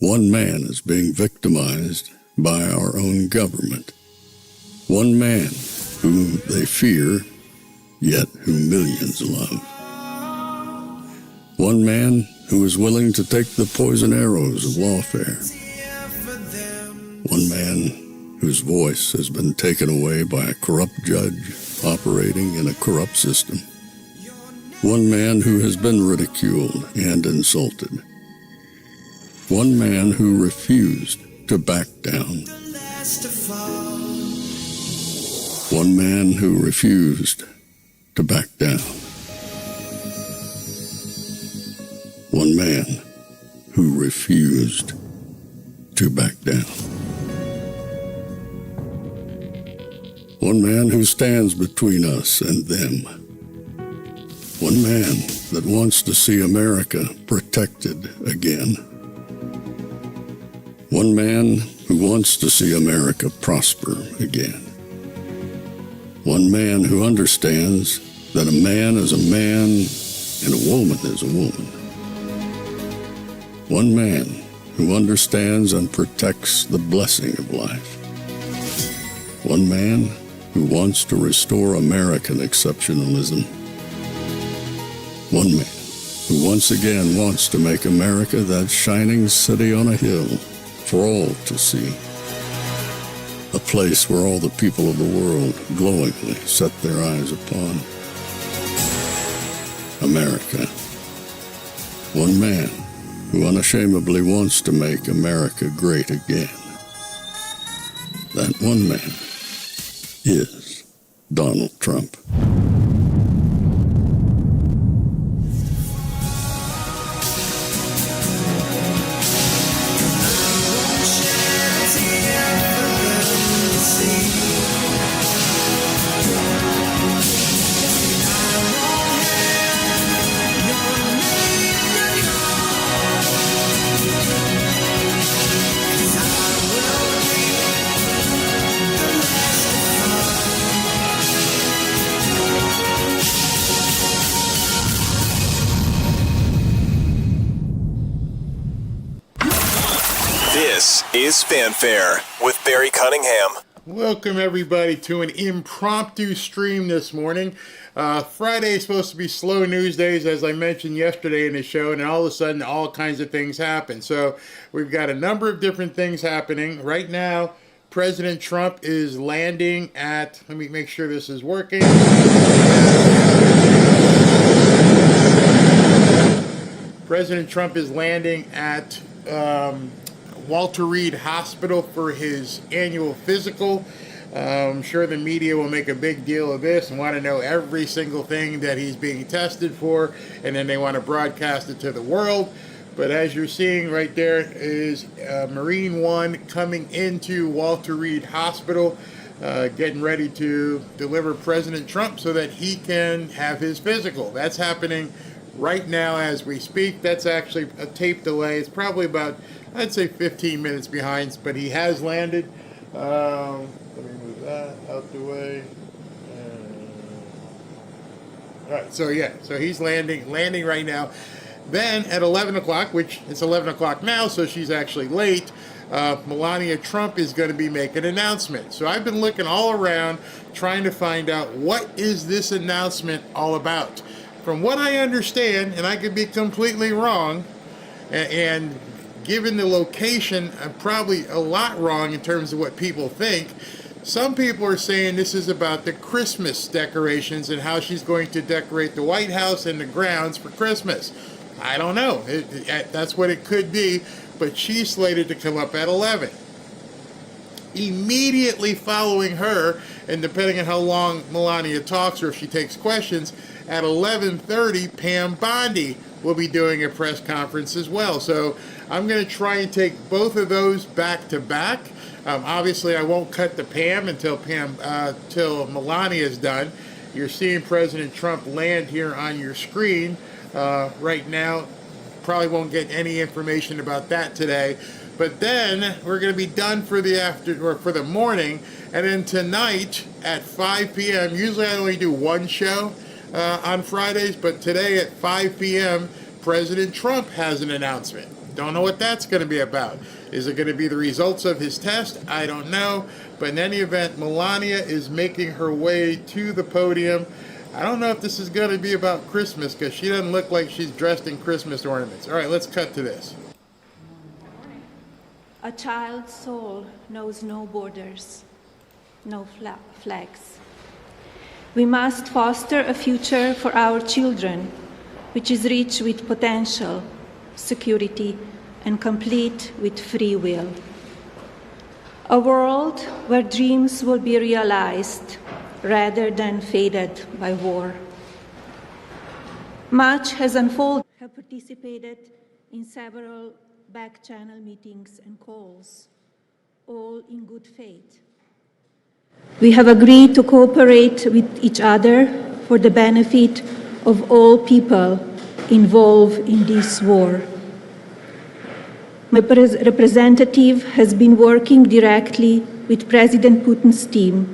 One man is being victimized by our own government. One man whom they fear, yet who millions love. One man who is willing to take the poison arrows of lawfare. One man whose voice has been taken away by a corrupt judge operating in a corrupt system. One man who has been ridiculed and insulted. One man who refused to back down. One man who refused to back down. One man who refused to back down. One man who stands between us and them. One man that wants to see America protected again. One man who wants to see America prosper again. One man who understands that a man is a man and a woman is a woman. One man who understands and protects the blessing of life. One man who wants to restore American exceptionalism. One man who once again wants to make America that shining city on a hill for all to see. A place where all the people of the world glowingly set their eyes upon. America. One man who unashamedly wants to make America great again. That one man is Donald Trump. This is Fanfare with Barry Cunningham. Welcome, everybody, to an impromptu stream this morning. Friday is supposed to be slow news days, as I mentioned yesterday in the show, and all of a sudden, all kinds of things happen. So we've got a number of different things happening. Right now, President Trump is landing at, let me make sure this is working. President Trump is landing at Walter Reed Hospital for his annual physical. I'm sure the media will make a big deal of this and want to know every single thing that he's being tested for, and then they want to broadcast it to the world. But as you're seeing right there is Marine One coming into Walter Reed Hospital, getting ready to deliver President Trump so that he can have his physical. That's happening right now as we speak. That's actually a tape delay. It's probably about, I'd say, 15 minutes behind, but he has landed. Let me move that out the way. All right, so yeah, so he's landing right now. Then at 11 o'clock, which it's 11 o'clock now, so she's actually late, Melania Trump is going to be making an announcement. So I've been looking all around trying to find out what is this announcement all about. From what I understand, and I could be completely wrong, and given the location, I'm probably a lot wrong in terms of what people think. Some people are saying this is about the Christmas decorations and how she's going to decorate the White House and the grounds for Christmas. I don't know. That's what it could be, but she's slated to come up at 11. Immediately following her, and depending on how long Melania talks or if she takes questions, at 11:30, Pam Bondi will be doing a press conference as well. So I'm going to try and take both of those back to back. Obviously, I won't cut to Pam until Melania is done. You're seeing President Trump land here on your screen right now. Probably won't get any information about that today. But then we're going to be done for the morning, and then tonight at 5 p.m. Usually I only do one show on Fridays, but today at 5 p.m. President Trump has an announcement. Don't know what that's going to be about. Is it going to be the results of his test? I don't know. But in any event, Melania is making her way to the podium. I don't know if this is going to be about Christmas because she doesn't look like she's dressed in Christmas ornaments. All right, let's cut to this. A child's soul knows no borders, no flags. We must foster a future for our children, which is rich with potential, security, and complete with free will. A world where dreams will be realized rather than faded by war. Much has unfolded. I have participated in several back-channel meetings and calls, all in good faith. We have agreed to cooperate with each other for the benefit of all people involved in this war. My representative has been working directly with President Putin's team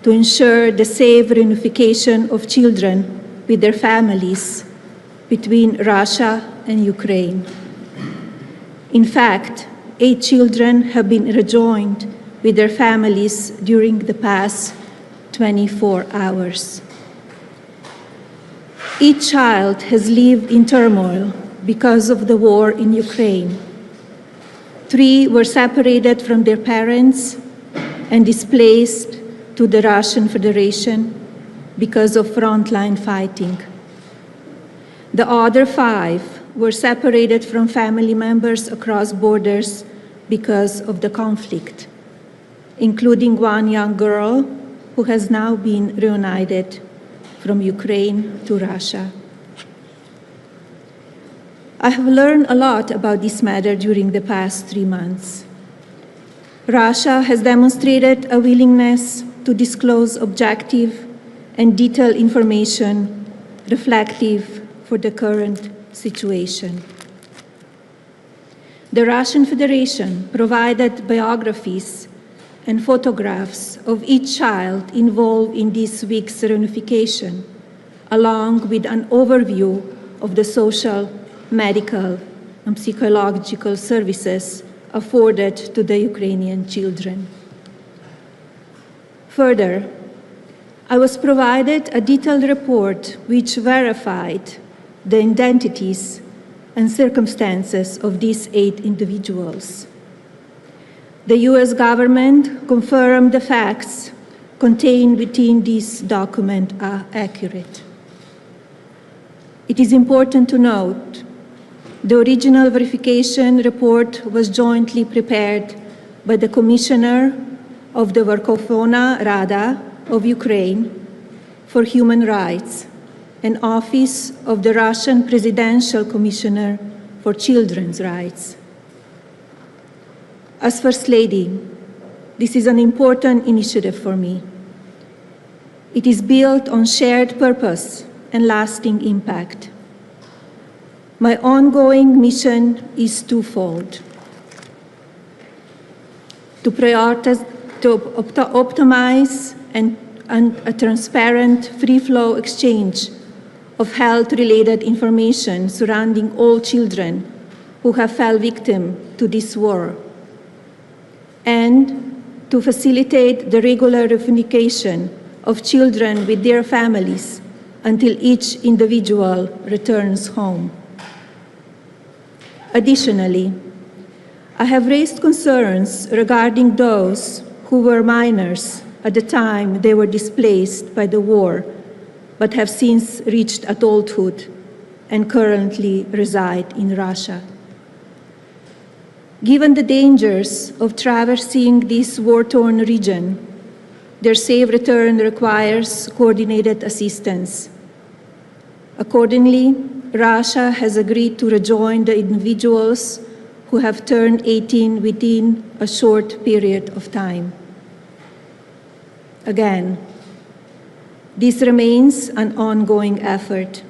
to ensure the safe reunification of children with their families between Russia and Ukraine. In fact, 8 children have been rejoined with their families during the past 24 hours. Each child has lived in turmoil because of the war in Ukraine. 3 were separated from their parents and displaced to the Russian Federation because of frontline fighting. The other 5 were separated from family members across borders because of the conflict, including one young girl who has now been reunited from Ukraine to Russia. I have learned a lot about this matter during the past 3 months. Russia has demonstrated a willingness to disclose objective and detailed information reflective for the current situation. The Russian Federation provided biographies and photographs of each child involved in this week's reunification, along with an overview of the social, medical, and psychological services afforded to the Ukrainian children. Further, I was provided a detailed report which verified the identities and circumstances of these 8 individuals. The US government confirmed the facts contained within this document are accurate. It is important to note the original verification report was jointly prepared by the Commissioner of the Verkhovna Rada of Ukraine for Human Rights and Office of the Russian Presidential Commissioner for Children's Rights. As First Lady, this is an important initiative for me. It is built on shared purpose and lasting impact. My ongoing mission is twofold: to optimize a transparent, free-flow exchange of health-related information surrounding all children who have fell victim to this war, and to facilitate the regular reunification of children with their families until each individual returns home. Additionally, I have raised concerns regarding those who were minors at the time they were displaced by the war, but have since reached adulthood and currently reside in Russia. Given the dangers of traversing this war-torn region, their safe return requires coordinated assistance. Accordingly, Russia has agreed to rejoin the individuals who have turned 18 within a short period of time. Again, this remains an ongoing effort.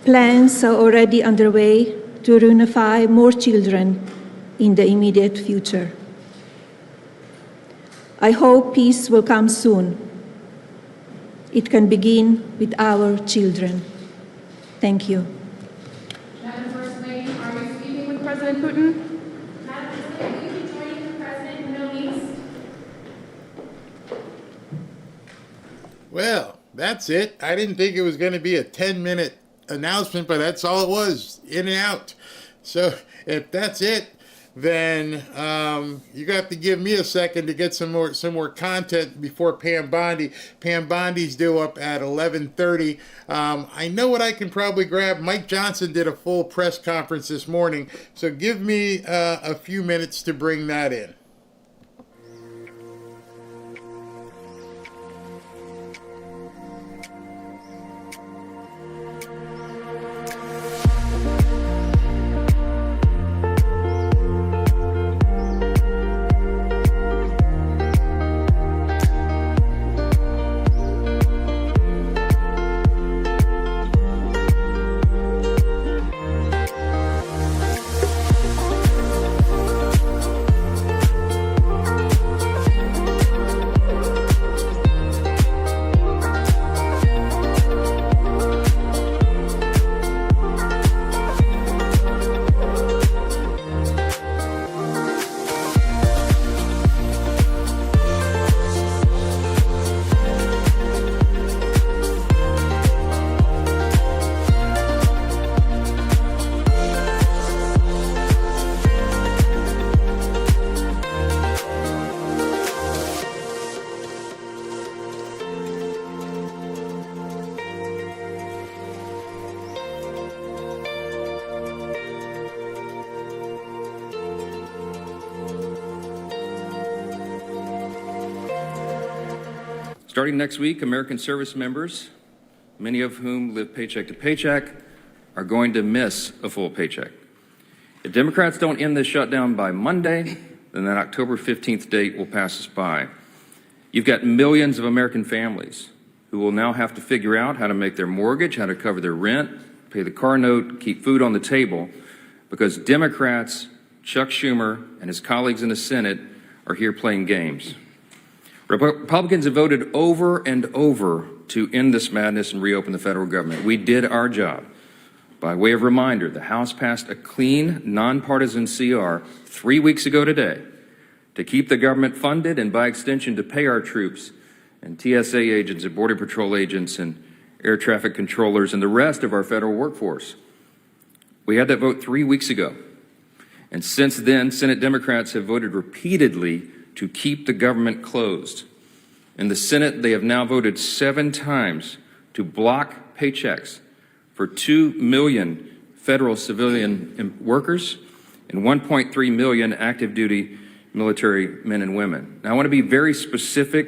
Plans are already underway to reunify more children in the immediate future. I hope peace will come soon. It can begin with our children. Thank you. Madam First Lady, are you speaking with President President Putin? Madam President, will you be joining the President in the Middle East? Well, that's it. I didn't think it was going to be a 10-minute announcement, but that's all it was, in and out. So if that's it, then you got to give me a second to get some more content before Pam Bondi. Pam Bondi's due up at 11:30. I know what I can probably grab. Mike Johnson did a full press conference this morning, so give me a few minutes to bring that in. Starting next week, American service members, many of whom live paycheck to paycheck, are going to miss a full paycheck. If Democrats don't end this shutdown by Monday, then that October 15th date will pass us by. You've got millions of American families who will now have to figure out how to make their mortgage, how to cover their rent, pay the car note, keep food on the table, because Democrats, Chuck Schumer, and his colleagues in the Senate are here playing games. Republicans have voted over and over to end this madness and reopen the federal government. We did our job. By way of reminder, the House passed a clean, nonpartisan CR 3 weeks ago today to keep the government funded and, by extension, to pay our troops and TSA agents and Border Patrol agents and air traffic controllers and the rest of our federal workforce. We had that vote 3 weeks ago. And since then, Senate Democrats have voted repeatedly to keep the government closed. In the Senate, they have now voted 7 times to block paychecks for 2 million federal civilian workers and 1.3 million active duty military men and women. Now, I want to be very specific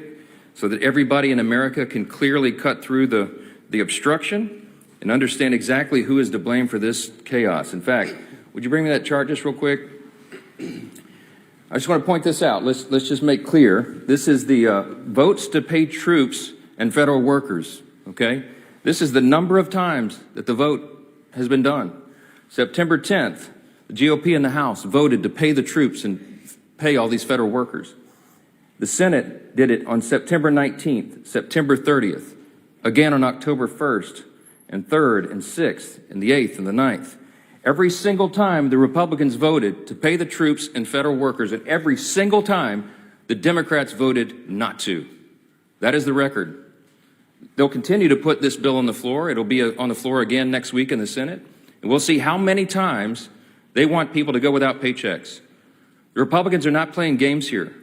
so that everybody in America can clearly cut through the obstruction and understand exactly who is to blame for this chaos. In fact, would you bring me that chart just real quick? I just want to point this out. Let's just make clear. This is the votes to pay troops and federal workers, okay? This is the number of times that the vote has been done. September 10th, the GOP in the House voted to pay the troops and pay all these federal workers. The Senate did it on September 19th, September 30th, again on October 1st, and 3rd, and 6th, and the 8th, and the 9th. Every single time the Republicans voted to pay the troops and federal workers, and every single time the Democrats voted not to. That is the record. They'll continue to put this bill on the floor. It'll be on the floor again next week in the Senate. And we'll see how many times they want people to go without paychecks. The Republicans are not playing games here.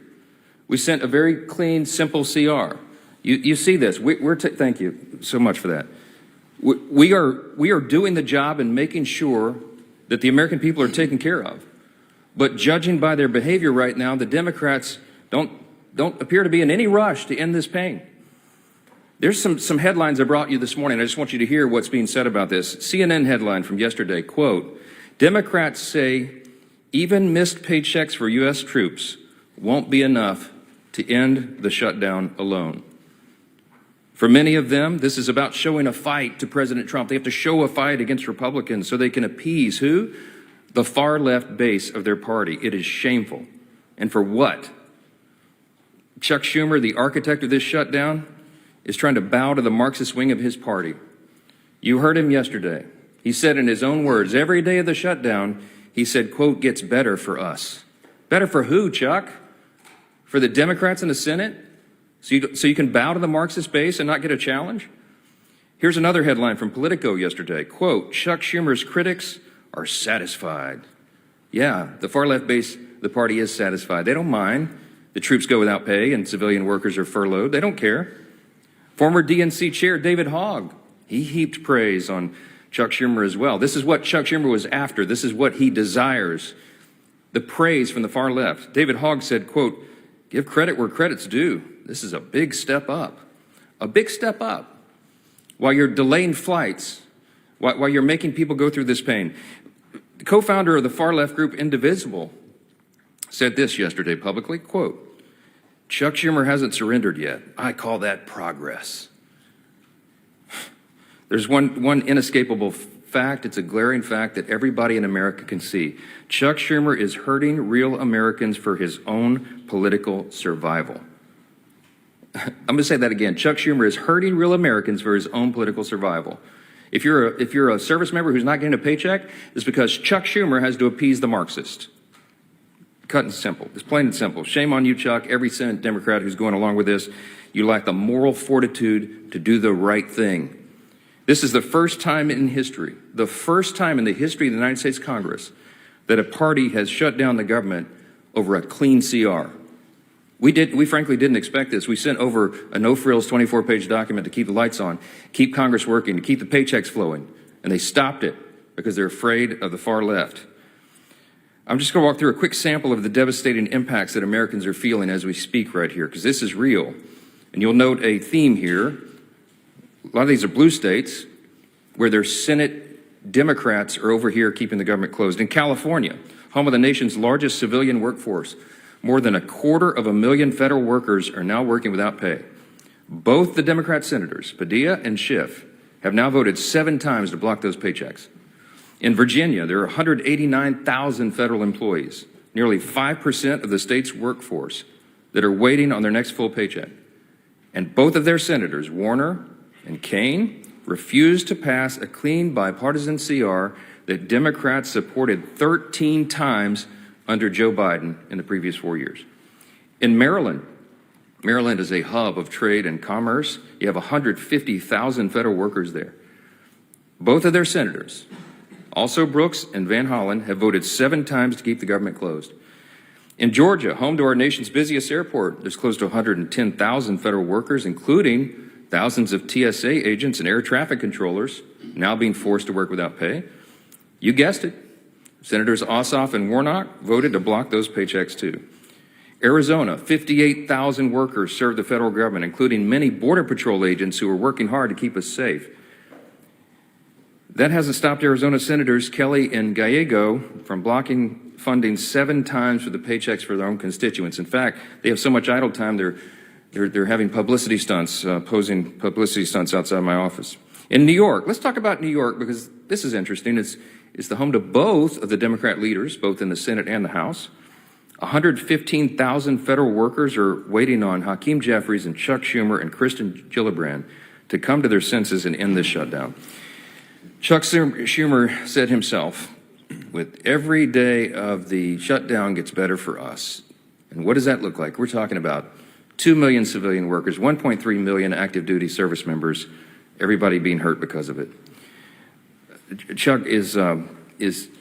We sent a very clean, simple CR. You see this. Thank you so much for that. We are doing the job and making sure that the American people are taken care of. But judging by their behavior right now, the Democrats don't appear to be in any rush to end this pain. There's some headlines I brought you this morning. I just want you to hear what's being said about this. CNN headline from yesterday, quote, Democrats say even missed paychecks for U.S. troops won't be enough to end the shutdown alone. For many of them, this is about showing a fight to President Trump. They have to show a fight against Republicans so they can appease who? The far left base of their party. It is shameful. And for what? Chuck Schumer, the architect of this shutdown, is trying to bow to the Marxist wing of his party. You heard him yesterday. He said in his own words, every day of the shutdown, he said, quote, gets better for us. Better for who, Chuck? For the Democrats in the Senate? So you can bow to the Marxist base and not get a challenge? Here's another headline from Politico yesterday. Quote, Chuck Schumer's critics are satisfied. Yeah, the far left base of the party is satisfied. They don't mind. The troops go without pay and civilian workers are furloughed. They don't care. Former DNC chair David Hogg, he heaped praise on Chuck Schumer as well. This is what Chuck Schumer was after. This is what he desires. The praise from the far left. David Hogg said, quote, give credit where credit's due. This is a big step up. A big step up. While you're delaying flights, while you're making people go through this pain. The co-founder of the far left group Indivisible said this yesterday publicly, quote, Chuck Schumer hasn't surrendered yet. I call that progress. There's one inescapable fact. It's a glaring fact that everybody in America can see. Chuck Schumer is hurting real Americans for his own political survival. I'm going to say that again. Chuck Schumer is hurting real Americans for his own political survival. If you're a service member who's not getting a paycheck, it's because Chuck Schumer has to appease the Marxist. Cut and simple. It's plain and simple. Shame on you, Chuck. Every Senate Democrat who's going along with this, you lack the moral fortitude to do the right thing. This is the first time in history, the first time in the history of the United States Congress, that a party has shut down the government over a clean CR. We frankly didn't expect this. We sent over a no-frills 24-page document to keep the lights on, keep Congress working, to keep the paychecks flowing, and they stopped it because they're afraid of the far left. I'm just going to walk through a quick sample of the devastating impacts that Americans are feeling as we speak right here, because this is real. And you'll note a theme here. A lot of these are blue states where their Senate Democrats are over here keeping the government closed. In California, home of the nation's largest civilian workforce, more than 250,000 federal workers are now working without pay. Both the Democrat senators, Padilla and Schiff, have now voted 7 times to block those paychecks. In Virginia, there are 189,000 federal employees, nearly 5% of the state's workforce, that are waiting on their next full paycheck. And both of their senators, Warner and Kaine, refused to pass a clean bipartisan CR that Democrats supported 13 times under Joe Biden in the previous 4 years. In Maryland is a hub of trade and commerce. You have 150,000 federal workers there. Both of their senators, also Brooks and Van Hollen, have voted 7 times to keep the government closed. In Georgia, home to our nation's busiest airport, there's close to 110,000 federal workers, including thousands of TSA agents and air traffic controllers now being forced to work without pay. You guessed it. Senators Ossoff and Warnock voted to block those paychecks too. Arizona, 58,000 workers serve the federal government, including many Border Patrol agents who are working hard to keep us safe. That hasn't stopped Arizona Senators Kelly and Gallego from blocking funding 7 times for the paychecks for their own constituents. In fact, they have so much idle time, they're having publicity stunts, posing publicity stunts outside my office. In New York, let's talk about New York because this is interesting. It's the home to both of the Democrat leaders, both in the Senate and the House. 115,000 federal workers are waiting on Hakeem Jeffries and Chuck Schumer and Kristen Gillibrand to come to their senses and end this shutdown. Chuck Schumer said himself, with every day of the shutdown gets better for us. And what does that look like? We're talking about 2 million civilian workers, 1.3 million active duty service members, everybody being hurt because of it. Chuck is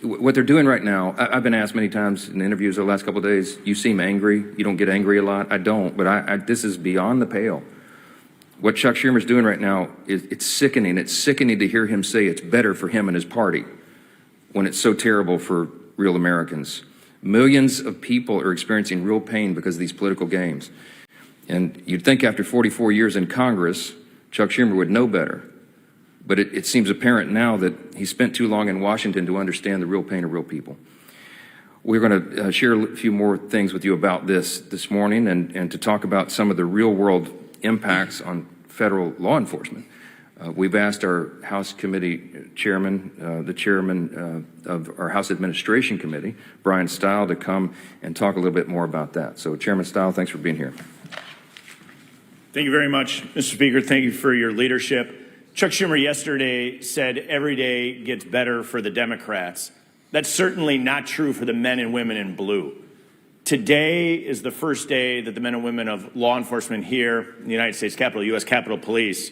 what they're doing right now. I've been asked many times in interviews the last couple of days, you seem angry. You don't get angry a lot. I don't, but this is beyond the pale. What Chuck Schumer's doing right now it's sickening. It's sickening to hear him say it's better for him and his party when it's so terrible for real Americans. Millions of people are experiencing real pain because of these political games. And you'd think after 44 years in Congress, Chuck Schumer would know better. But it seems apparent now that he spent too long in Washington to understand the real pain of real people. We're going to share a few more things with you about this morning and to talk about some of the real world impacts on federal law enforcement. We've asked our House Committee Chairman, the Chairman of our House Administration Committee, Brian Stile, to come and talk a little bit more about that. So Chairman Stile, thanks for being here. Thank you very much, Mr. Speaker. Thank you for your leadership. Chuck Schumer yesterday said every day gets better for the Democrats. That's certainly not true for the men and women in blue. Today is the first day that the men and women of law enforcement here in the United States Capitol, U.S. Capitol Police,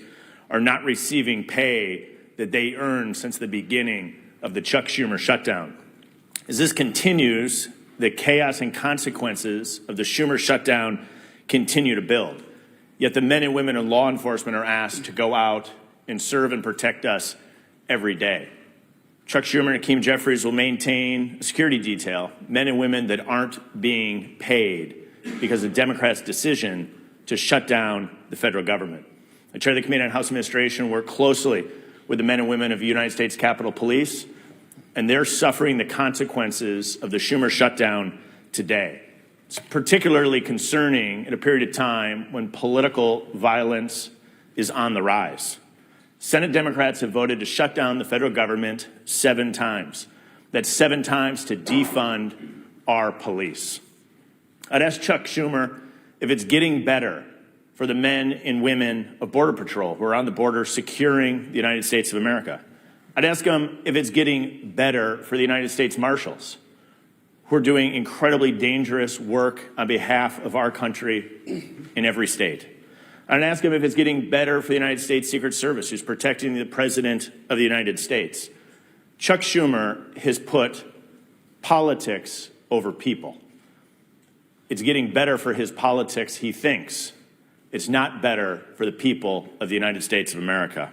are not receiving pay that they earned since the beginning of the Chuck Schumer shutdown. As this continues, the chaos and consequences of the Schumer shutdown continue to build. Yet the men and women in law enforcement are asked to go out and serve and protect us every day. Chuck Schumer and Hakeem Jeffries will maintain a security detail, men and women that aren't being paid because of Democrats' decision to shut down the federal government. I chair the Committee on House Administration, work closely with the men and women of the United States Capitol Police, and they're suffering the consequences of the Schumer shutdown today. It's particularly concerning at a period of time when political violence is on the rise. Senate Democrats have voted to shut down the federal government 7 times. That's 7 times to defund our police. I'd ask Chuck Schumer if it's getting better for the men and women of Border Patrol who are on the border securing the United States of America. I'd ask him if it's getting better for the United States Marshals who are doing incredibly dangerous work on behalf of our country in every state. I'd ask him if it's getting better for the United States Secret Service, who's protecting the President of the United States. Chuck Schumer has put politics over people. It's getting better for his politics, he thinks. It's not better for the people of the United States of America.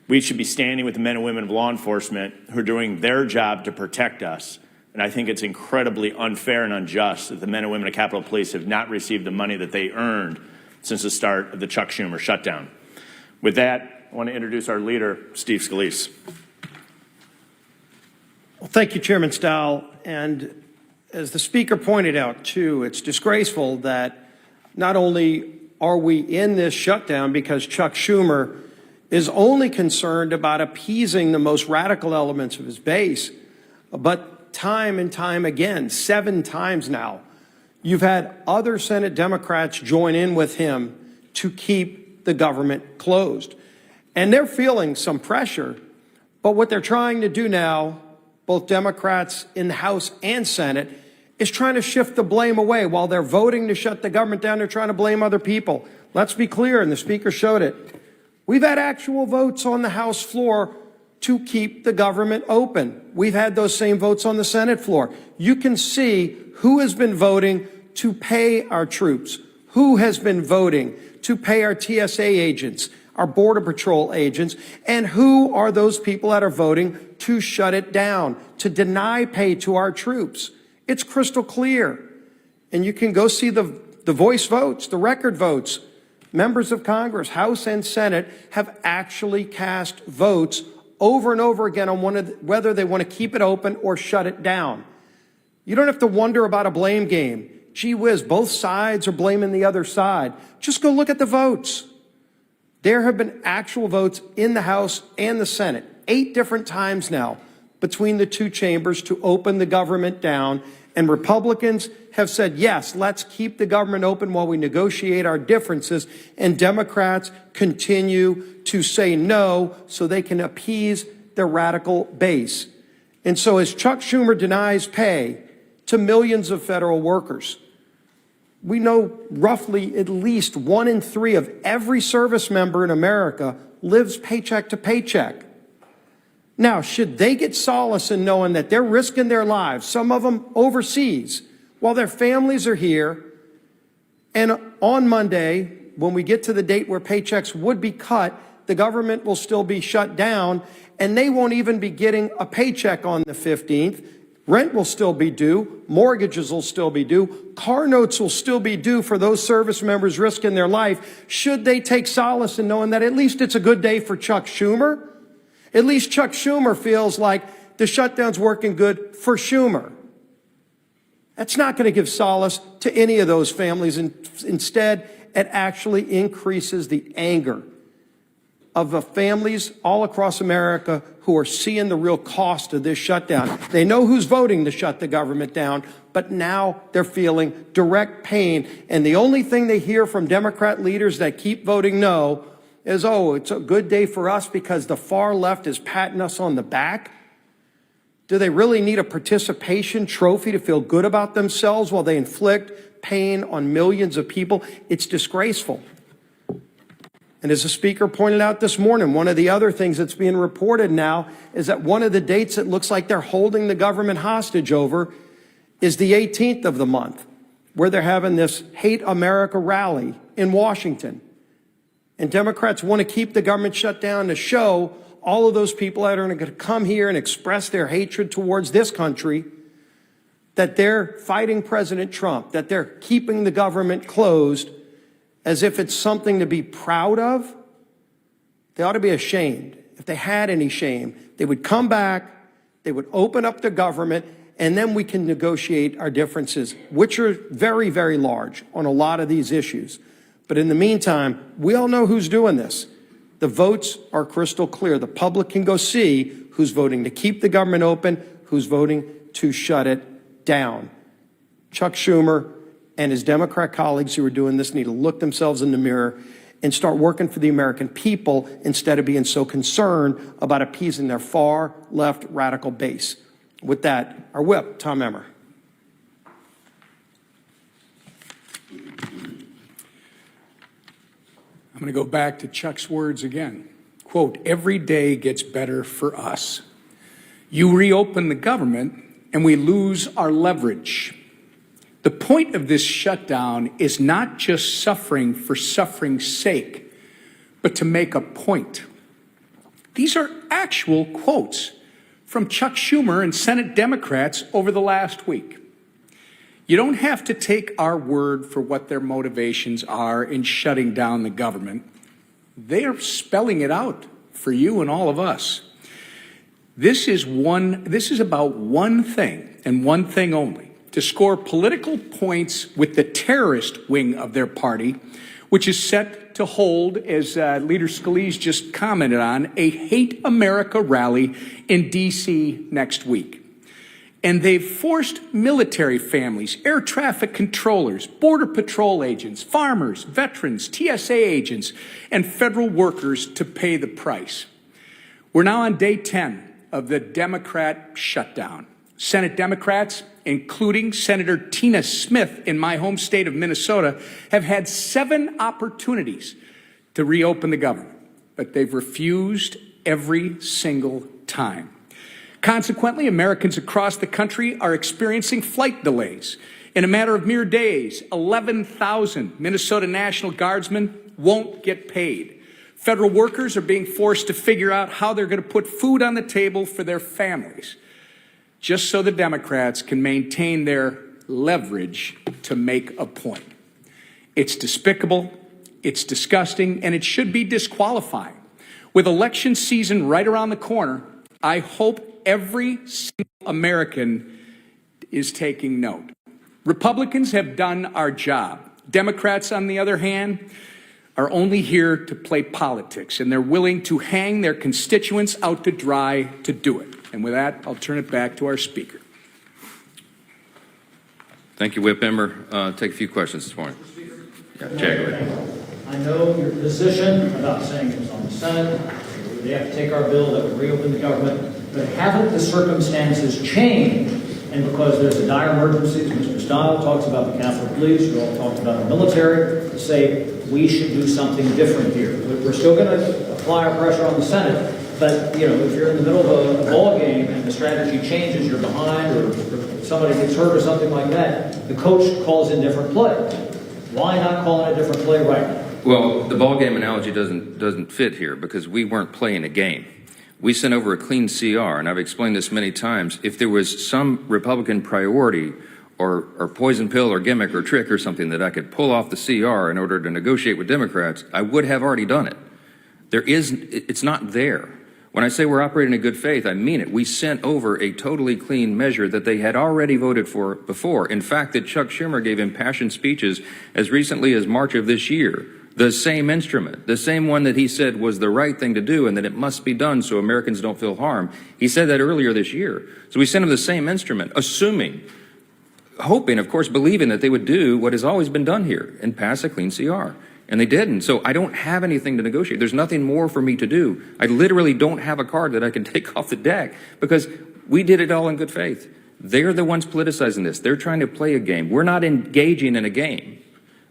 We should be standing with the men and women of law enforcement who are doing their job to protect us. And I think it's incredibly unfair and unjust that the men and women of Capitol Police have not received the money that they earned since the start of the Chuck Schumer shutdown. With that, I want to introduce our leader, Steve Scalise. Well, thank you, Chairman Stahl. And as the Speaker pointed out, too, it's disgraceful that not only are we in this shutdown because Chuck Schumer is only concerned about appeasing the most radical elements of his base, but time and time again, 7 times now, you've had other Senate Democrats join in with him to keep the government closed. And they're feeling some pressure, but what they're trying to do now, both Democrats in the House and Senate, is trying to shift the blame away. While they're voting to shut the government down, they're trying to blame other people. Let's be clear, and the Speaker showed it. We've had actual votes on the House floor to keep the government open. We've had those same votes on the Senate floor. You can see who has been voting to pay our troops, who has been voting to pay our TSA agents, our Border Patrol agents, and who are those people that are voting to shut it down, to deny pay to our troops. It's crystal clear. And you can go see the voice votes, the record votes. Members of Congress, House and Senate, have actually cast votes over and over again on whether they want to keep it open or shut it down. You don't have to wonder about a blame game. Gee whiz, both sides are blaming the other side. Just go look at the votes. There have been actual votes in the House and the Senate, 8 different times now between the 2 chambers to open the government down. And Republicans have said, yes, let's keep the government open while we negotiate our differences. And Democrats continue to say no so they can appease their radical base. And so as Chuck Schumer denies pay to millions of federal workers, we know roughly at least 1 in 3 of every service member in America lives paycheck to paycheck. Now, should they get solace in knowing that they're risking their lives, some of them overseas, while their families are here, and on Monday, when we get to the date where paychecks would be cut, the government will still be shut down, and they won't even be getting a paycheck on the 15th. Rent will still be due, mortgages will still be due, car notes will still be due for those service members risking their life. Should they take solace in knowing that at least it's a good day for Chuck Schumer? At least Chuck Schumer feels like the shutdown's working good for Schumer. That's not going to give solace to any of those families. Instead, it actually increases the anger of the families all across America who are seeing the real cost of this shutdown. They know who's voting to shut the government down, but now they're feeling direct pain. And the only thing they hear from Democrat leaders that keep voting no is, oh, it's a good day for us because the far left is patting us on the back. Do they really need a participation trophy to feel good about themselves while they inflict pain on millions of people? It's disgraceful. And as the speaker pointed out this morning, one of the other things that's being reported now is that one of the dates it looks like they're holding the government hostage over is the 18th of the month, where they're having this Hate America rally in Washington. And Democrats want to keep the government shut down to show all of those people that are going to come here and express their hatred towards this country that they're fighting President Trump, that they're keeping the government closed as if it's something to be proud of. They ought to be ashamed. If they had any shame, they would come back, they would open up the government, and then we can negotiate our differences, which are very, very large on a lot of these issues. But in the meantime, we all know who's doing this. The votes are crystal clear. The public can go see who's voting to keep the government open, who's voting to shut it down. Chuck Schumer and his Democrat colleagues who are doing this need to look themselves in the mirror and start working for the American people instead of being so concerned about appeasing their far left radical base. With that, our whip, Tom Emmer. I'm going to go back to Chuck's words again. Quote, every day gets better for us. You reopen the government and we lose our leverage. The point of this shutdown is not just suffering for suffering's sake, but to make a point. These are actual quotes from Chuck Schumer and Senate Democrats over the last week. You don't have to take our word for what their motivations are in shutting down the government. They are spelling it out for you and all of us. This is about one thing and one thing only: to score political points with the terrorist wing of their party, which is set to hold, as Leader Scalise just commented on, a Hate America rally in D.C. next week. And they've forced military families, air traffic controllers, border patrol agents, farmers, veterans, TSA agents, and federal workers to pay the price. We're now on day 10 of the Democrat shutdown. Senate Democrats, including Senator Tina Smith in my home state of Minnesota, have had 7 opportunities to reopen the government, but they've refused every single time. Consequently, Americans across the country are experiencing flight delays. In a matter of mere days, 11,000 Minnesota National Guardsmen won't get paid. Federal workers are being forced to figure out how they're going to put food on the table for their families, just so the Democrats can maintain their leverage to make a point. It's despicable, it's disgusting, and it should be disqualifying. With election season right around the corner, I hope every single American is taking note. Republicans have done our job. Democrats, on the other hand, are only here to play politics, and they're willing to hang their constituents out to dry to do it. And with that, I'll turn it back to our speaker. Thank you, Whip Emmer. Take a few questions this morning. Yeah, Jack. I know your position about saying it was on the Senate. They have to take our bill that would reopen the government. But haven't the circumstances changed? And because there's a dire emergency, as Mr. Stile talks about the Capitol Police, we all talked about the military, to say we should do something different here. We're still going to apply our pressure on the Senate, but if you're in the middle of a ball game and the strategy changes, you're behind, or somebody gets hurt or something like that, the coach calls in different play. Why not call in a different play right now? Well, the ball game analogy doesn't fit here because we weren't playing a game. We sent over a clean CR, and I've explained this many times. If there was some Republican priority or poison pill or gimmick or trick or something that I could pull off the CR in order to negotiate with Democrats, I would have already done it. It's not there. When I say we're operating in good faith, I mean it. We sent over a totally clean measure that they had already voted for before. In fact, that Chuck Schumer gave impassioned speeches as recently as March of this year. The same instrument, the same one that he said was the right thing to do and that it must be done so Americans don't feel harm. He said that earlier this year. So we sent him the same instrument, hoping, of course, believing that they would do what has always been done here and pass a clean CR. And they didn't. So I don't have anything to negotiate. There's nothing more for me to do. I literally don't have a card that I can take off the deck because We did it all in good faith. They're the ones politicizing this. They're trying to play a game. We're not engaging in a game.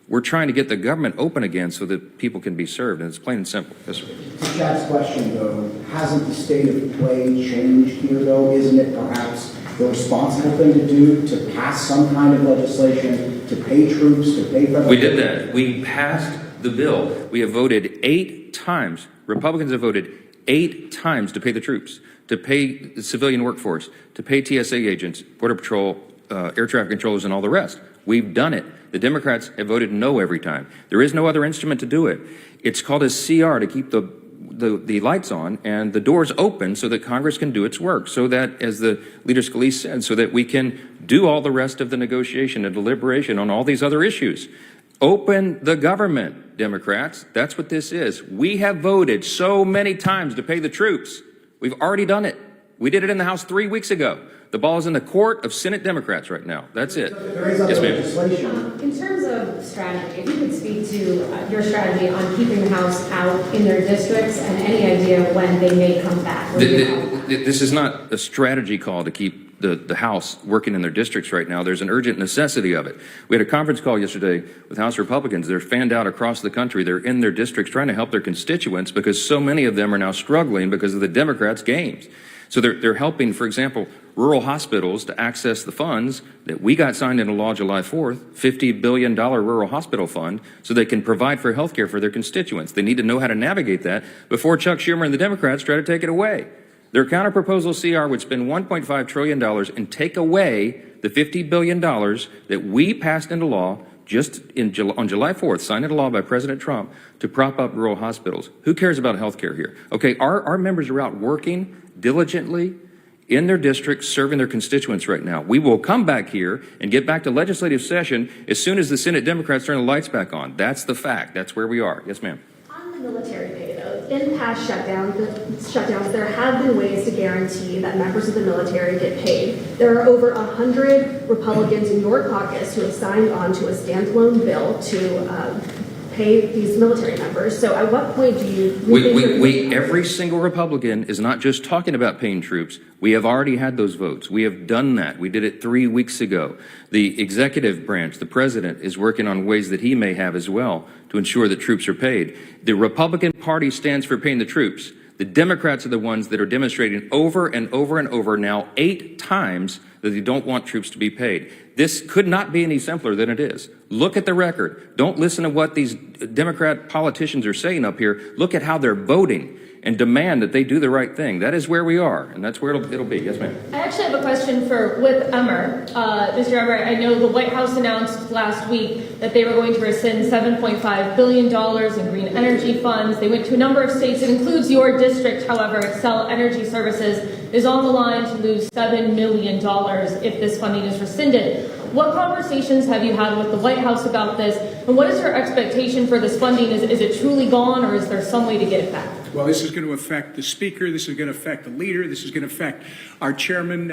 We're trying to get the government open again so that people can be served, and it's plain and simple. Yes, sir. To Chad's question, though, hasn't the state of play changed here, though? Isn't it perhaps the responsible thing to do to pass some kind of legislation, to pay troops, to pay federal... We did that. We passed the bill. We have voted 8 times. Republicans have voted 8 times to pay the troops, to pay the civilian workforce, to pay TSA agents, Border Patrol, air traffic controllers, and all the rest. We've done it. The Democrats have voted no every time. There is no other instrument to do it. It's called a CR to keep the lights on and the doors open so that Congress can do its work, so that, as the leader Scalise said, so that we can do all the rest of the negotiation and deliberation on all these other issues. Open the government, Democrats. That's what this is. We have voted so many times to pay the troops. We've already done it. We did it in the House 3 weeks ago. The ball is in the court of Senate Democrats right now. That's it. Yes, ma'am. In terms of strategy, if you could speak to your strategy on keeping the House out in their districts and any idea when they may come back. This is not a strategy call to keep the House working in their districts right now. There's an urgent necessity of it. We had a conference call yesterday with House Republicans. They're fanned out across the country. They're in their districts trying to help their constituents because so many of them are now struggling because of the Democrats' games. So they're helping, for example, rural hospitals to access the funds that we got signed into law July 4th, $50 billion rural hospital fund, so they can provide for health care for their constituents. They need to know how to navigate that before Chuck Schumer and the Democrats try to take it away. Their counterproposal CR would spend $1.5 trillion and take away the $50 billion that we passed into law just on July 4th, signed into law by President Trump to prop up rural hospitals. Who cares about health care here? Okay, our members are out working diligently in their districts, serving their constituents right now. We will come back here and get back to legislative session as soon as the Senate Democrats turn the lights back on. That's the fact. That's where we are. Yes, ma'am. On the military pay, though, in past shutdowns, there have been ways to guarantee that members of the military get paid. There are over 100 Republicans in your caucus who have signed on to a standalone bill to pay these military members. So at what point do you... Every single Republican is not just talking about paying troops. We have already had those votes. We have done that. We did it 3 weeks ago. The executive branch, the president, is working on ways that he may have as well to ensure that troops are paid. The Republican Party stands for paying the troops. The Democrats are the ones that are demonstrating over and over and over now 8 times that they don't want troops to be paid. This could not be any simpler than it is. Look at the record. Don't listen to what these Democrat politicians are saying up here. Look at how they're voting and demand that they do the right thing. That is where we are, and that's where it'll be. Yes, ma'am. I actually have a question for Whip Emmer. Mr. Emmer, I know the White House announced last week that they were going to rescind $7.5 billion in green energy funds. They went to a number of states. It includes your district, however. Excel Energy Services is on the line to lose $7 million if this funding is rescinded. What conversations have you had with the White House about this, and what is your expectation for this funding? Is it truly gone, or is there some way to get it back? Well, this is going to affect the Speaker, this is going to affect the Leader, this is going to affect our Chairman,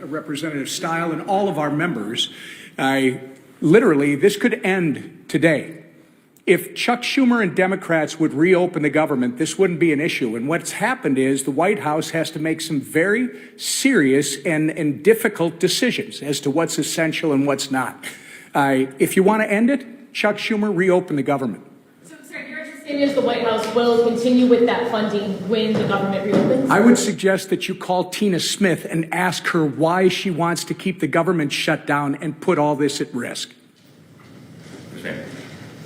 Representative Stile, and all of our members. Literally, this could end today. If Chuck Schumer and Democrats would reopen the government, this wouldn't be an issue. And what's happened is the White House has to make some very serious and difficult decisions as to what's essential and what's not. If you want to end it, Chuck Schumer, reopen the government. So, sir, your understanding is the White House will continue with that funding when the government reopens? I would suggest that you call Tina Smith and ask her why she wants to keep the government shut down and put all this at risk.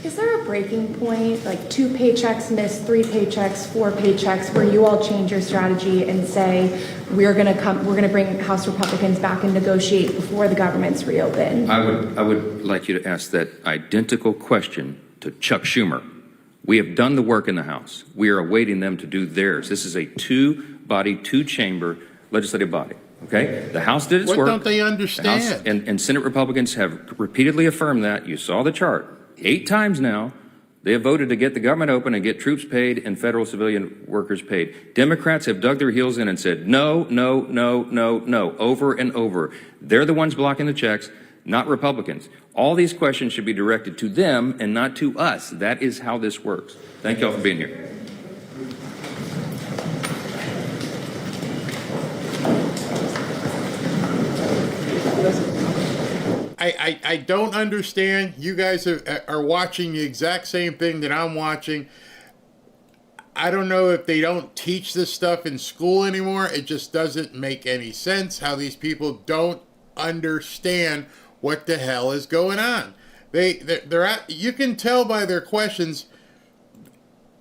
Is there a breaking point, like 2 paychecks missed, 3 paychecks, 4 paychecks, where you all change your strategy and say we're going to bring House Republicans back and negotiate before the government's reopened? I would like you to ask that identical question to Chuck Schumer. We have done the work in the House. We are awaiting them to do theirs. This is a 2-body, 2-chamber legislative body. Okay, the House did its work. What don't they understand? The House and Senate Republicans have repeatedly affirmed that. You saw the chart. 8 times now, they have voted to get the government open and get troops paid and federal civilian workers paid. Democrats have dug their heels in and said, no, no, no, no, no, over and over. They're the ones blocking the checks, not Republicans. All these questions should be directed to them and not to us. That is how this works. Thank you all for being here. I don't understand. You guys are watching the exact same thing that I'm watching. I don't know if they don't teach this stuff in school anymore. It just doesn't make any sense how these people don't understand what the hell is going on. They're at, you can tell by their questions,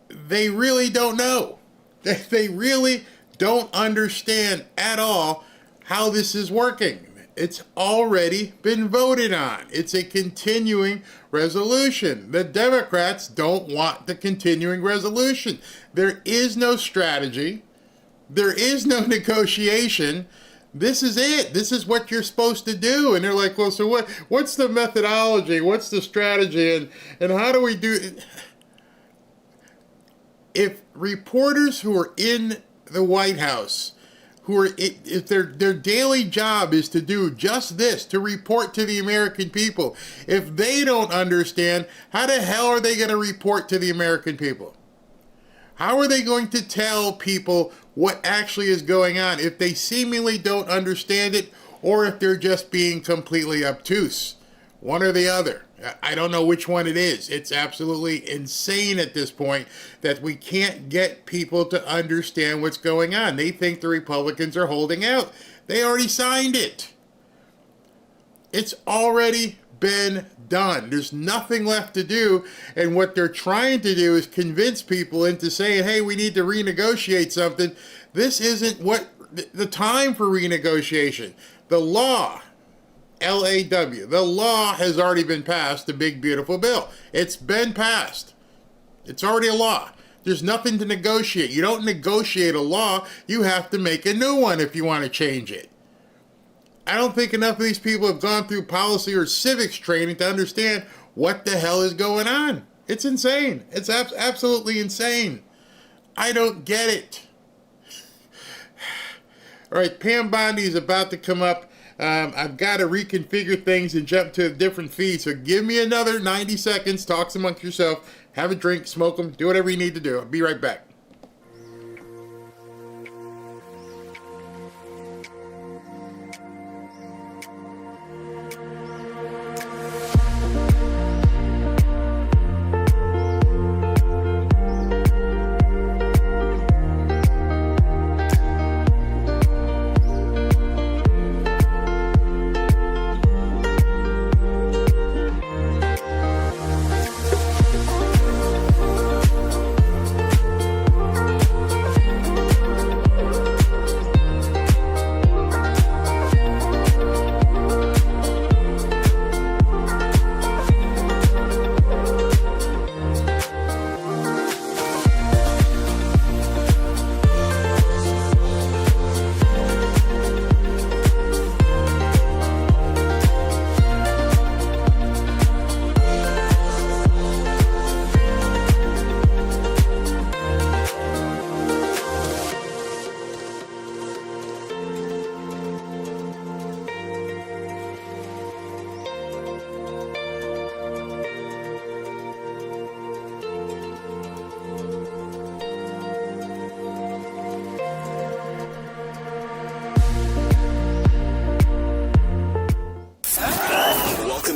they really don't know. They really don't understand at all how this is working. It's already been voted on. It's a continuing resolution. The Democrats don't want the continuing resolution. There is no strategy. There is no negotiation. This is it. This is what you're supposed to do. And they're like, well, so what's the methodology? What's the strategy? And how do we do it? If reporters who are in the White House, if their daily job is to do just this, to report to the American people, if they don't understand, how the hell are they going to report to the American people? How are they going to tell people what actually is going on if they seemingly don't understand it, or if they're just being completely obtuse? One or the other. I don't know which one it is. It's absolutely insane at this point that we can't get people to understand what's going on. They think the Republicans are holding out. They already signed it. It's already been done. There's nothing left to do. And what they're trying to do is convince people into saying, hey, we need to renegotiate something. This isn't what the time for renegotiation. The law, LAW, the law has already been passed, the big beautiful bill. It's been passed. It's already a law. There's nothing to negotiate. You don't negotiate a law. You have to make a new one if you want to change it. I don't think enough of these people have gone through policy or civics training to understand what the hell is going on. It's insane. It's absolutely insane. I don't get it. All right, Pam Bondi is about to come up. I've got to reconfigure things and jump to a different feed. So give me another 90 seconds. Talk amongst yourself. Have a drink, smoke them, do whatever you need to do. I'll be right back.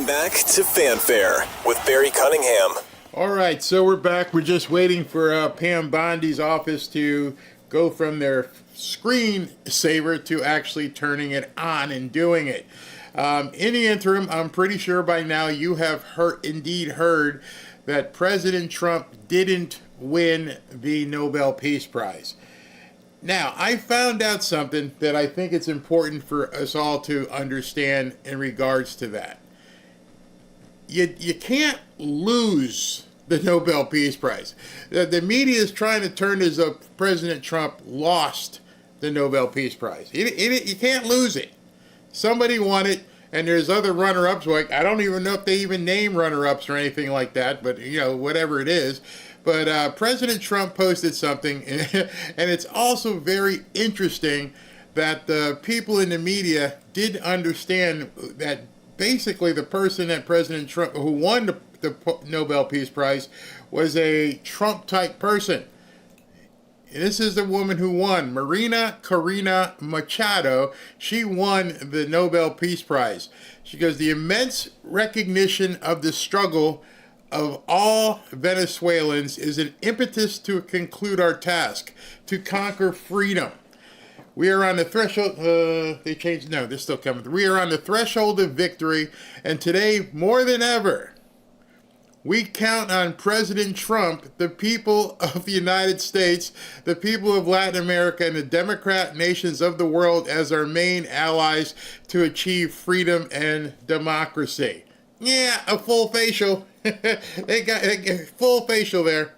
Back to Fanfare with Barry Cunningham. All right, so we're back. We're just waiting for Pam Bondi's office to go from their screensaver to actually turning it on and doing it. In the interim, I'm pretty sure by now you have indeed heard that President Trump didn't win the Nobel Peace Prize. Now, I found out something that I think it's important for us all to understand in regards to that. You can't lose the Nobel Peace Prize. The media is trying to turn as though President Trump lost the Nobel Peace Prize. You can't lose it. Somebody won it, and there's other runner-ups. Like, I don't even know if they even name runner-ups or anything like that, but, you know, whatever it is. But President Trump posted something, and it's also very interesting that the people in the media did understand that basically the person that President Trump, who won the Nobel Peace Prize, was a Trump-type person. This is the woman who won, Marina Corina Machado. She won the Nobel Peace Prize. She goes, the immense recognition of the struggle of all Venezuelans is an impetus to conclude our task, to conquer freedom. We are on the threshold, they changed, no, they're still coming. We are on the threshold of victory, and today, more than ever, we count on President Trump, the people of the United States, the people of Latin America, and the Democrat nations of the world as our main allies to achieve freedom and democracy. Yeah, a full facial. They got a full facial there.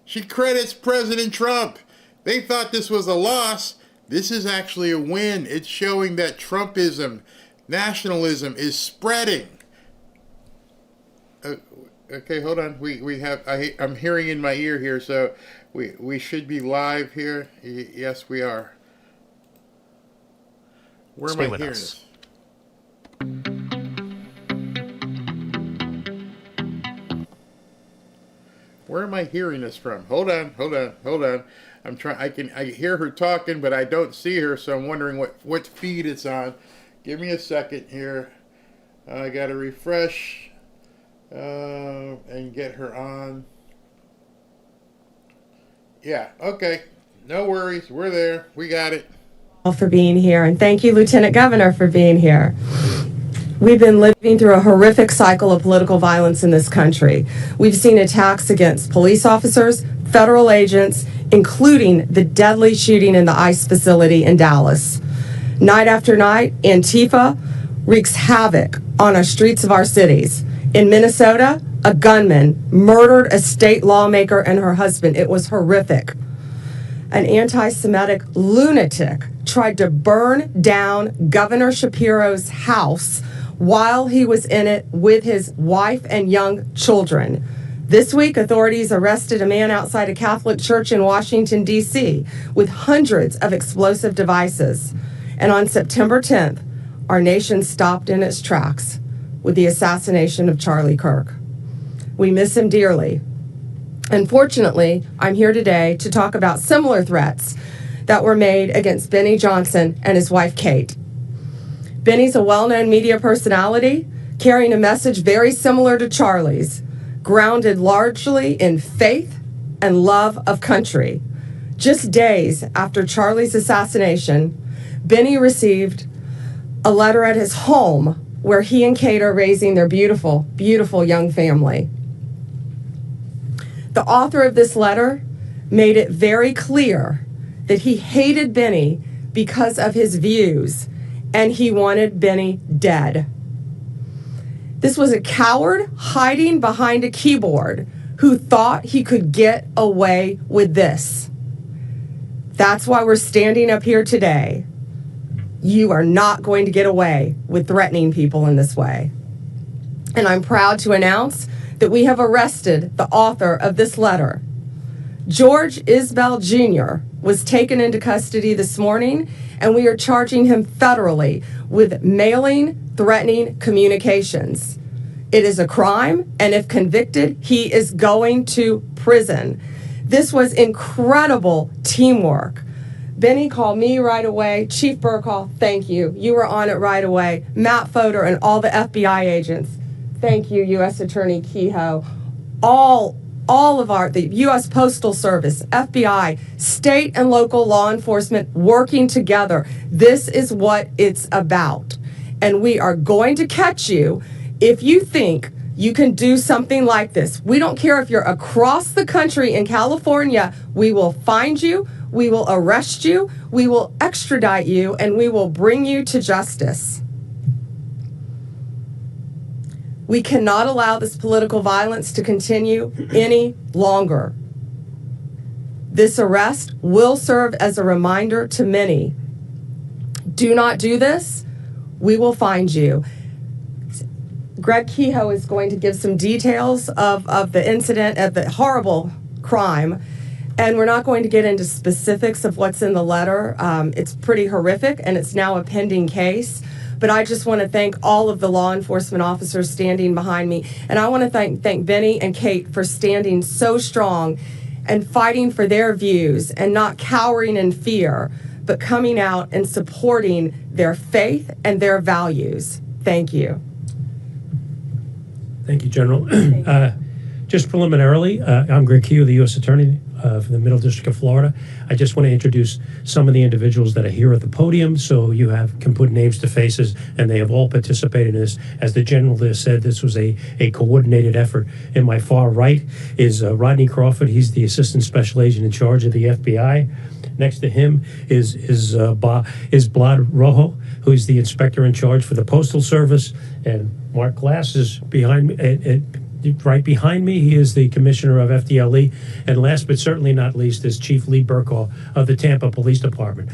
She credits President Trump. They thought this was a loss. This is actually a win. It's showing that Trumpism, nationalism is spreading. Okay, hold on. We have. I'm hearing in my ear here, so we should be live here. Yes, we are. Where am I hearing this? Where am I hearing this from? Hold on. I'm trying. I hear her talking, but I don't see her, so I'm wondering what feed it's on. Give me a second here. I got to refresh and get her on. Yeah. Okay. No worries. We're there. We got it. For being here, and thank you, Lieutenant Governor, for being here. We've been living through a horrific cycle of political violence in this country. We've seen attacks against police officers, federal agents, including the deadly shooting in the ICE facility in Dallas. Night after night, Antifa wreaks havoc on our streets of our cities. In Minnesota, a gunman murdered a state lawmaker and her husband. It was horrific. An anti-Semitic lunatic tried to burn down Governor Shapiro's house while he was in it with his wife and young children. This week, authorities arrested a man outside a Catholic church in Washington, D.C. with hundreds of explosive devices. And on September 10th, our nation stopped in its tracks with the assassination of Charlie Kirk. We miss him dearly. Unfortunately, I'm here today to talk about similar threats that were made against Benny Johnson and his wife, Kate. Benny's a well-known media personality, carrying a message very similar to Charlie's, grounded largely in faith and love of country. Just days after Charlie's assassination, Benny received a letter at his home where he and Kate are raising their beautiful, beautiful young family. The author of this letter made it very clear that he hated Benny because of his views, and he wanted Benny dead. This was a coward hiding behind a keyboard who thought he could get away with this. That's why we're standing up here today. You are not going to get away with threatening people in this way. And I'm proud to announce that we have arrested the author of this letter. George Isbell Jr. was taken into custody this morning, and we are charging him federally with mailing threatening communications. It is a crime, and if convicted, he is going to prison. This was incredible teamwork. Benny called me right away. Chief Burkall, thank you. You were on it right away. Matt Fodor and all the FBI agents. Thank you, U.S. Attorney Kehoe. All of the U.S. Postal Service, FBI, state and local law enforcement working together. This is what it's about. And we are going to catch you if you think you can do something like this. We don't care if you're across the country in California. We will find you, we will arrest you, we will extradite you, and we will bring you to justice. We cannot allow this political violence to continue any longer. This arrest will serve as a reminder to many. Do not do this. We will find you. Greg Kehoe is going to give some details of the incident, of the horrible crime, and we're not going to get into specifics of what's in the letter. It's pretty horrific, and it's now a pending case. But I just want to thank all of the law enforcement officers standing behind me. And I want to thank Benny and Kate for standing so strong and fighting for their views and not cowering in fear, but coming out and supporting their faith and their values. Thank you. Thank you, General. Just preliminarily, I'm Greg Keogh, the U.S. Attorney for the Middle District of Florida. I just want to introduce some of the individuals that are here at the podium so you can put names to faces, and they have all participated in this. As the General there said, this was a coordinated effort. In my far right is Rodney Crawford. He's the Assistant Special Agent in charge of the FBI. Next to him is Blad Rojo, who is the Inspector in charge for the Postal Service, and Mark Glass is behind me. Right behind me, he is the Commissioner of FDLE, and last but certainly not least is Chief Lee Burkall of the Tampa Police Department.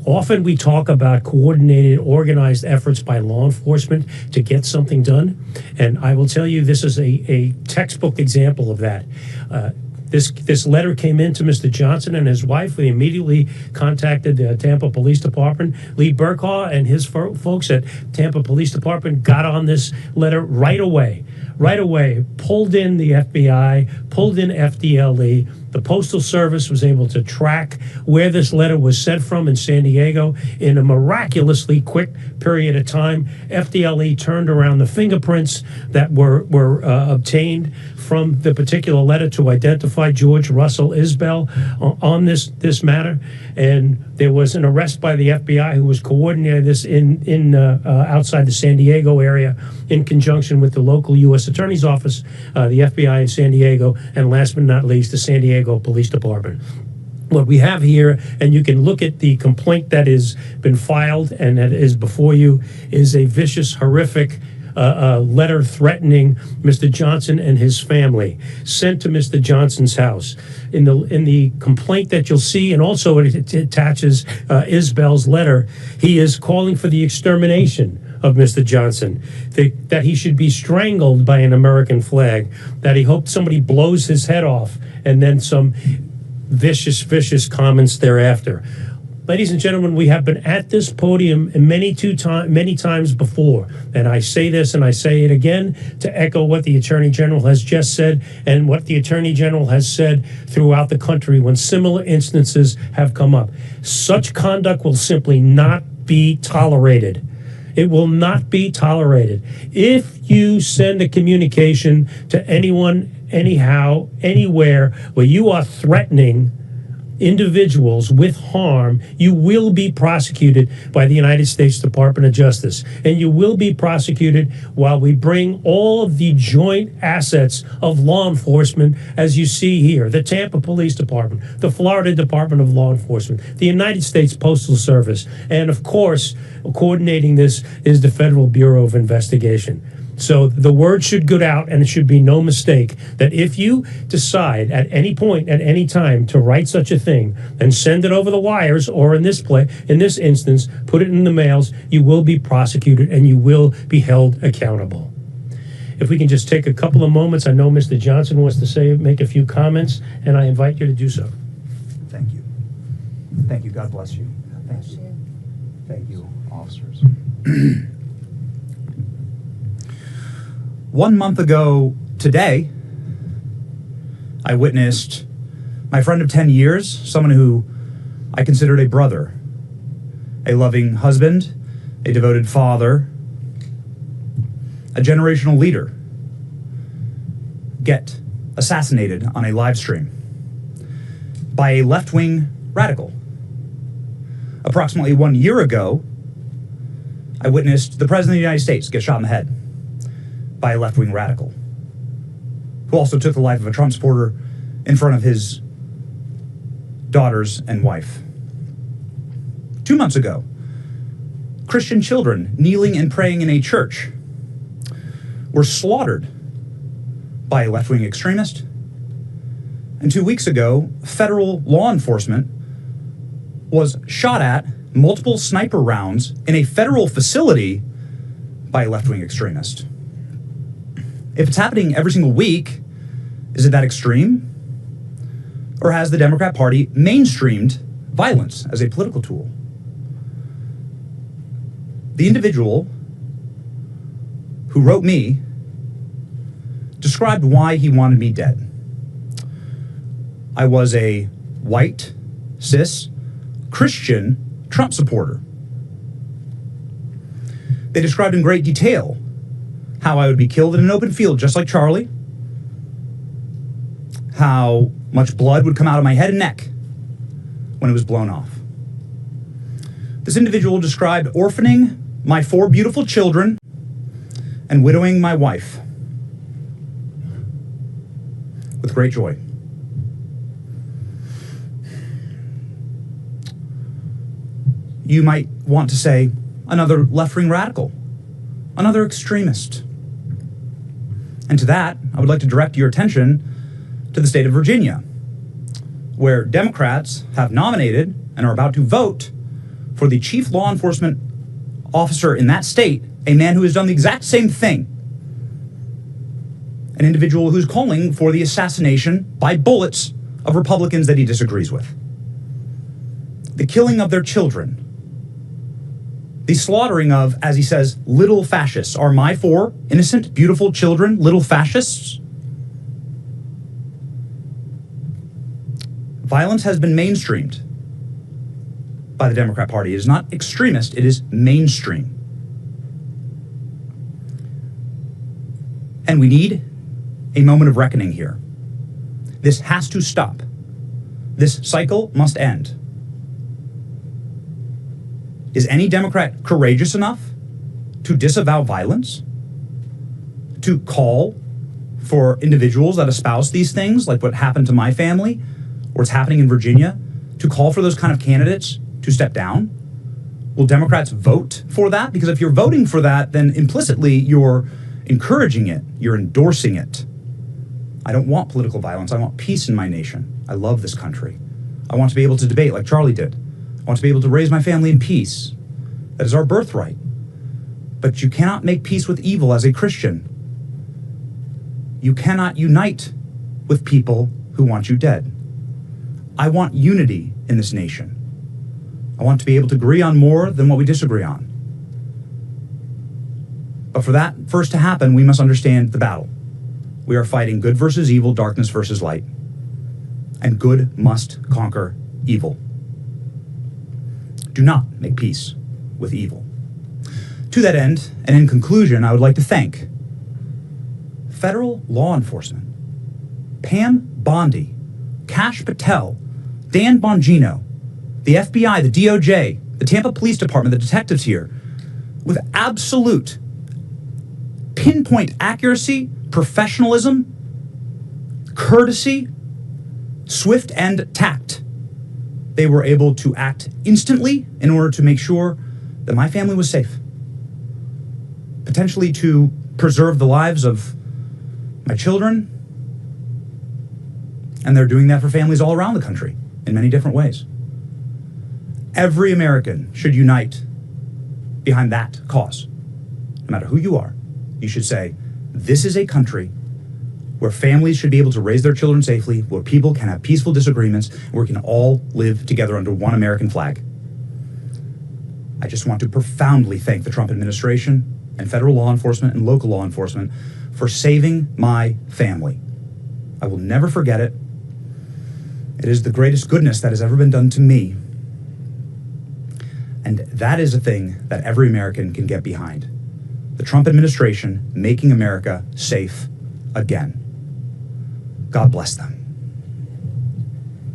Often we talk about coordinated, organized efforts by law enforcement to get something done, and I will tell you this is a textbook example of that. This letter came in to Mr. Johnson and his wife. We immediately contacted the Tampa Police Department. Lee Burkall and his folks at Tampa Police Department got on this letter right away, pulled in the FBI, pulled in FDLE. The Postal Service was able to track where this letter was sent from in San Diego in a miraculously quick period of time. FDLE turned around the fingerprints that were obtained from the particular letter to identify George Russell Isbell on this matter, and there was an arrest by the FBI who was coordinating this in outside the San Diego area in conjunction with the local U.S. Attorney's Office, the FBI in San Diego, and last but not least, the San Diego Police Department. What we have here, and you can look at the complaint that has been filed and that is before you, is a vicious, horrific letter threatening Mr. Johnson and his family, sent to Mr. Johnson's house. In the complaint that you'll see, and also it attaches Isbell's letter, he is calling for the extermination of Mr. Johnson, that he should be strangled by an American flag, that he hoped somebody blows his head off, and then some vicious comments thereafter. Ladies and gentlemen, we have been at this podium many times before, and I say this and I say it again to echo what the Attorney General has just said and what the Attorney General has said throughout the country when similar instances have come up. Such conduct will simply not be tolerated. It will not be tolerated. If you send a communication to anyone, anyhow, anywhere, where you are threatening individuals with harm, you will be prosecuted by the United States Department of Justice. And you will be prosecuted while we bring all of the joint assets of law enforcement, as you see here, the Tampa Police Department, the Florida Department of Law Enforcement, the United States Postal Service, and of course, coordinating this is the Federal Bureau of Investigation. So the word should go out, and it should be no mistake that if you decide at any point, at any time, to write such a thing and send it over the wires, or in this instance, put it in the mails, you will be prosecuted and you will be held accountable. If we can just take a couple of moments, I know Mr. Johnson wants to make a few comments, and I invite you to do so. Thank you. Thank you. God bless you. Thank you. Thank you, officers. 1 month ago today, I witnessed my friend of 10 years, someone who I considered a brother, a loving husband, a devoted father, a generational leader, get assassinated on a live stream by a left-wing radical. Approximately 1 year ago, I witnessed the President of the United States get shot in the head by a left-wing radical, who also took the life of a Trump supporter in front of his daughters and wife. 2 months ago, Christian children kneeling and praying in a church were slaughtered by a left-wing extremist. And 2 weeks ago, federal law enforcement was shot at multiple sniper rounds in a federal facility by a left-wing extremist. If it's happening every single week, is it that extreme? Or has the Democrat Party mainstreamed violence as a political tool? The individual who wrote me described why he wanted me dead. I was a white, cis, Christian Trump supporter. They described in great detail how I would be killed in an open field just like Charlie, how much blood would come out of my head and neck when it was blown off. This individual described orphaning my 4 beautiful children and widowing my wife with great joy. You might want to say, another left-wing radical, another extremist. And to that, I would like to direct your attention to the state of Virginia, where Democrats have nominated and are about to vote for the chief law enforcement officer in that state, a man who has done the exact same thing. An individual who's calling for the assassination by bullets of Republicans that he disagrees with. The killing of their children. The slaughtering of, as he says, little fascists. Are my 4 innocent, beautiful children little fascists? Violence has been mainstreamed by the Democrat Party. It is not extremist, it is mainstream. And we need a moment of reckoning here. This has to stop. This cycle must end. Is any Democrat courageous enough to disavow violence? To call for individuals that espouse these things, like what happened to my family, or what's happening in Virginia, to call for those kind of candidates to step down? Will Democrats vote for that? Because if you're voting for that, then implicitly you're encouraging it, you're endorsing it. I don't want political violence. I want peace in my nation. I love this country. I want to be able to debate like Charlie did. I want to be able to raise my family in peace. That is our birthright. But you cannot make peace with evil as a Christian. You cannot unite with people who want you dead. I want unity in this nation. I want to be able to agree on more than what we disagree on. But for that first to happen, we must understand the battle. We are fighting good versus evil, darkness versus light. And good must conquer evil. Do not make peace with evil. To that end, and in conclusion, I would like to thank federal law enforcement, Pam Bondi, Kash Patel, Dan Bongino, the FBI, the DOJ, the Tampa Police Department, the detectives here, with absolute pinpoint accuracy, professionalism, courtesy, swift and tact. They were able to act instantly in order to make sure that my family was safe. Potentially to preserve the lives of my children. And they're doing that for families all around the country in many different ways. Every American should unite behind that cause. No matter who you are, you should say, this is a country where families should be able to raise their children safely, where people can have peaceful disagreements, where we can all live together under one American flag. I just want to profoundly thank the Trump administration and federal law enforcement and local law enforcement for saving my family. I will never forget it. It is the greatest goodness that has ever been done to me. And that is a thing that every American can get behind. The Trump administration making America safe again. God bless them.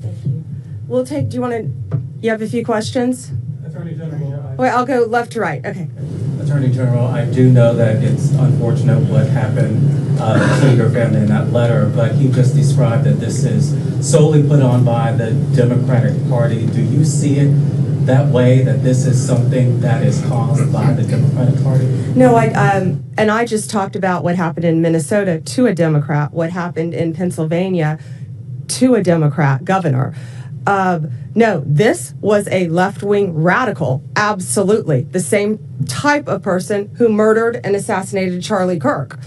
Thank you. We'll take, you have a few questions? Attorney General. Wait, I'll go left to right. Okay. Attorney General, I do know that it's unfortunate what happened to your family in that letter, but he just described that this is solely put on by the Democratic Party. Do you see it that way, that this is something that is caused by the Democratic Party? No, and I just talked about what happened in Minnesota to a Democrat, what happened in Pennsylvania to a Democrat governor. No, this was a left-wing radical, absolutely. The same type of person who murdered and assassinated Charlie Kirk.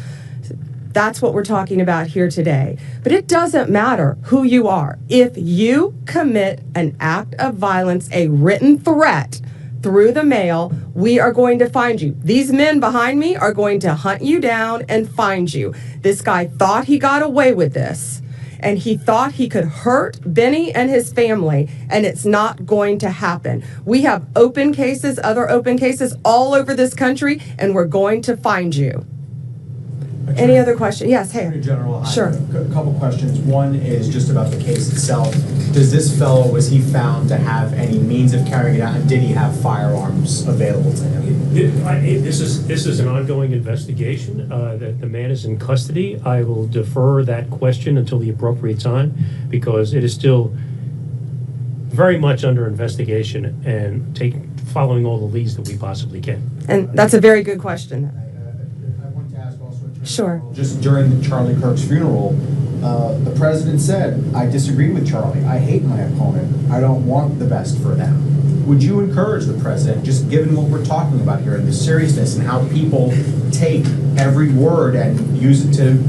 That's what we're talking about here today. But it doesn't matter who you are. If you commit an act of violence, a written threat through the mail, we are going to find you. These men behind me are going to hunt you down and find you. This guy thought he got away with this. and he thought he could hurt Benny and his family, and it's not going to happen. We have open cases, other open cases all over this country, and we're going to find you. Any other question? Yes, hey. Attorney General, sure. A couple questions. One is just about the case itself. Does this fellow, was he found to have any means of carrying it out, and did he have firearms available to him? This is an ongoing investigation. The man is in custody. I will defer that question until the appropriate time because it is still very much under investigation and following all the leads that we possibly can. And that's a very good question. I want to ask also, Sure. just during Charlie Kirk's funeral, the president said, I disagree with Charlie. I hate my opponent. I don't want the best for them. Would you encourage the president, just given what we're talking about here and the seriousness and how people take every word and use it to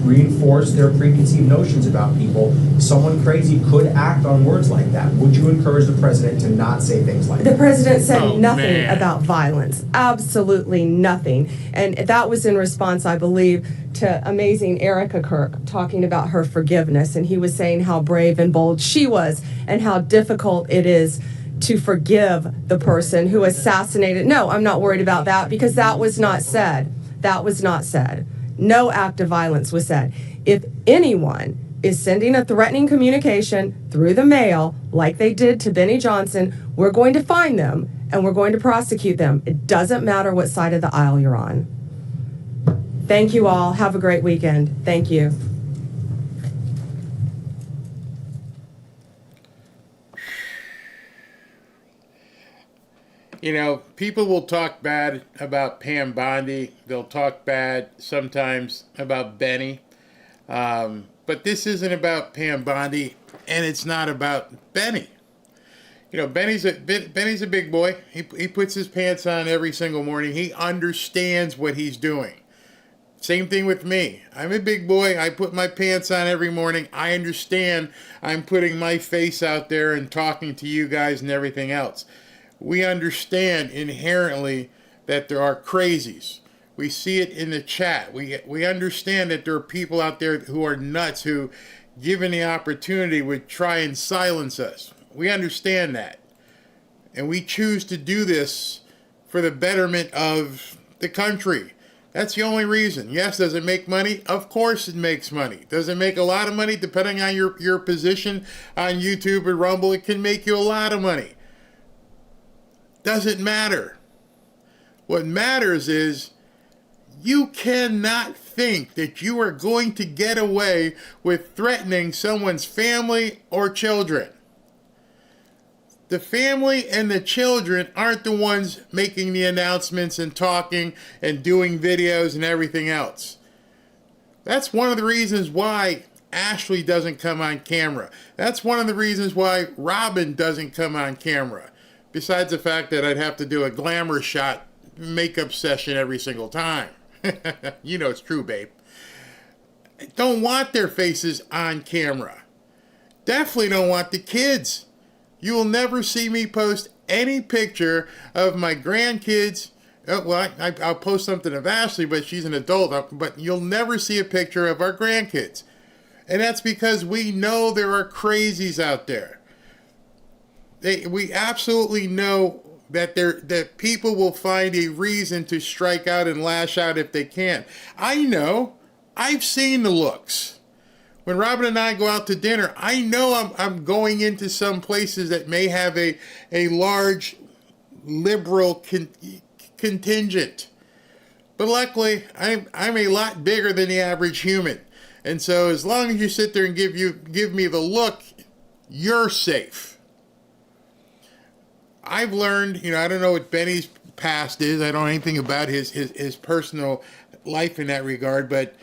reinforce their preconceived notions about people, someone crazy could act on words like that. Would you encourage the president to not say things like that? The president said nothing about violence, absolutely nothing. And that was in response, I believe, to amazing Erica Kirk talking about her forgiveness. And he was saying how brave and bold she was and how difficult it is to forgive the person who assassinated. No, I'm not worried about that because that was not said. That was not said. No act of violence was said. If anyone is sending a threatening communication through the mail, like they did to Benny Johnson, we're going to find them and we're going to prosecute them. It doesn't matter what side of the aisle you're on. Thank you all. Have a great weekend. Thank you. You know, people will talk bad about Pam Bondi. They'll talk bad sometimes about Benny. But this isn't about Pam Bondi, and it's not about Benny. You know, Benny's a big boy. He puts his pants on every single morning. He understands what he's doing. Same thing with me. I'm a big boy. I put my pants on every morning. I understand I'm putting my face out there and talking to you guys and everything else. We understand inherently that there are crazies. We see it in the chat. We understand that there are people out there who are nuts who, given the opportunity, would try and silence us. We understand that. And we choose to do this for the betterment of the country. That's the only reason. Yes, does it make money? Of course it makes money. Does it make a lot of money? Depending on your position on YouTube or Rumble, it can make you a lot of money. Doesn't matter. What matters is you cannot think that you are going to get away with threatening someone's family or children. The family and the children aren't the ones making the announcements and talking and doing videos and everything else. That's one of the reasons why Ashley doesn't come on camera. That's one of the reasons why Robin doesn't come on camera. Besides the fact that I'd have to do a glamour shot makeup session every single time. You know it's true, babe. Don't want their faces on camera. Definitely don't want the kids. You will never see me post any picture of my grandkids. Well, I'll post something of Ashley, but she's an adult. But you'll never see a picture of our grandkids. And that's because we know there are crazies out there. We absolutely know that people will find a reason to strike out and lash out if they can. I know. I've seen the looks. When Robin and I go out to dinner, I know I'm going into some places that may have a large liberal contingent. But luckily, I'm a lot bigger than the average human. And so as long as you sit there and give me the look, you're safe. I've learned, you know, I don't know what Benny's past is. I don't know anything about his personal life in that regard, but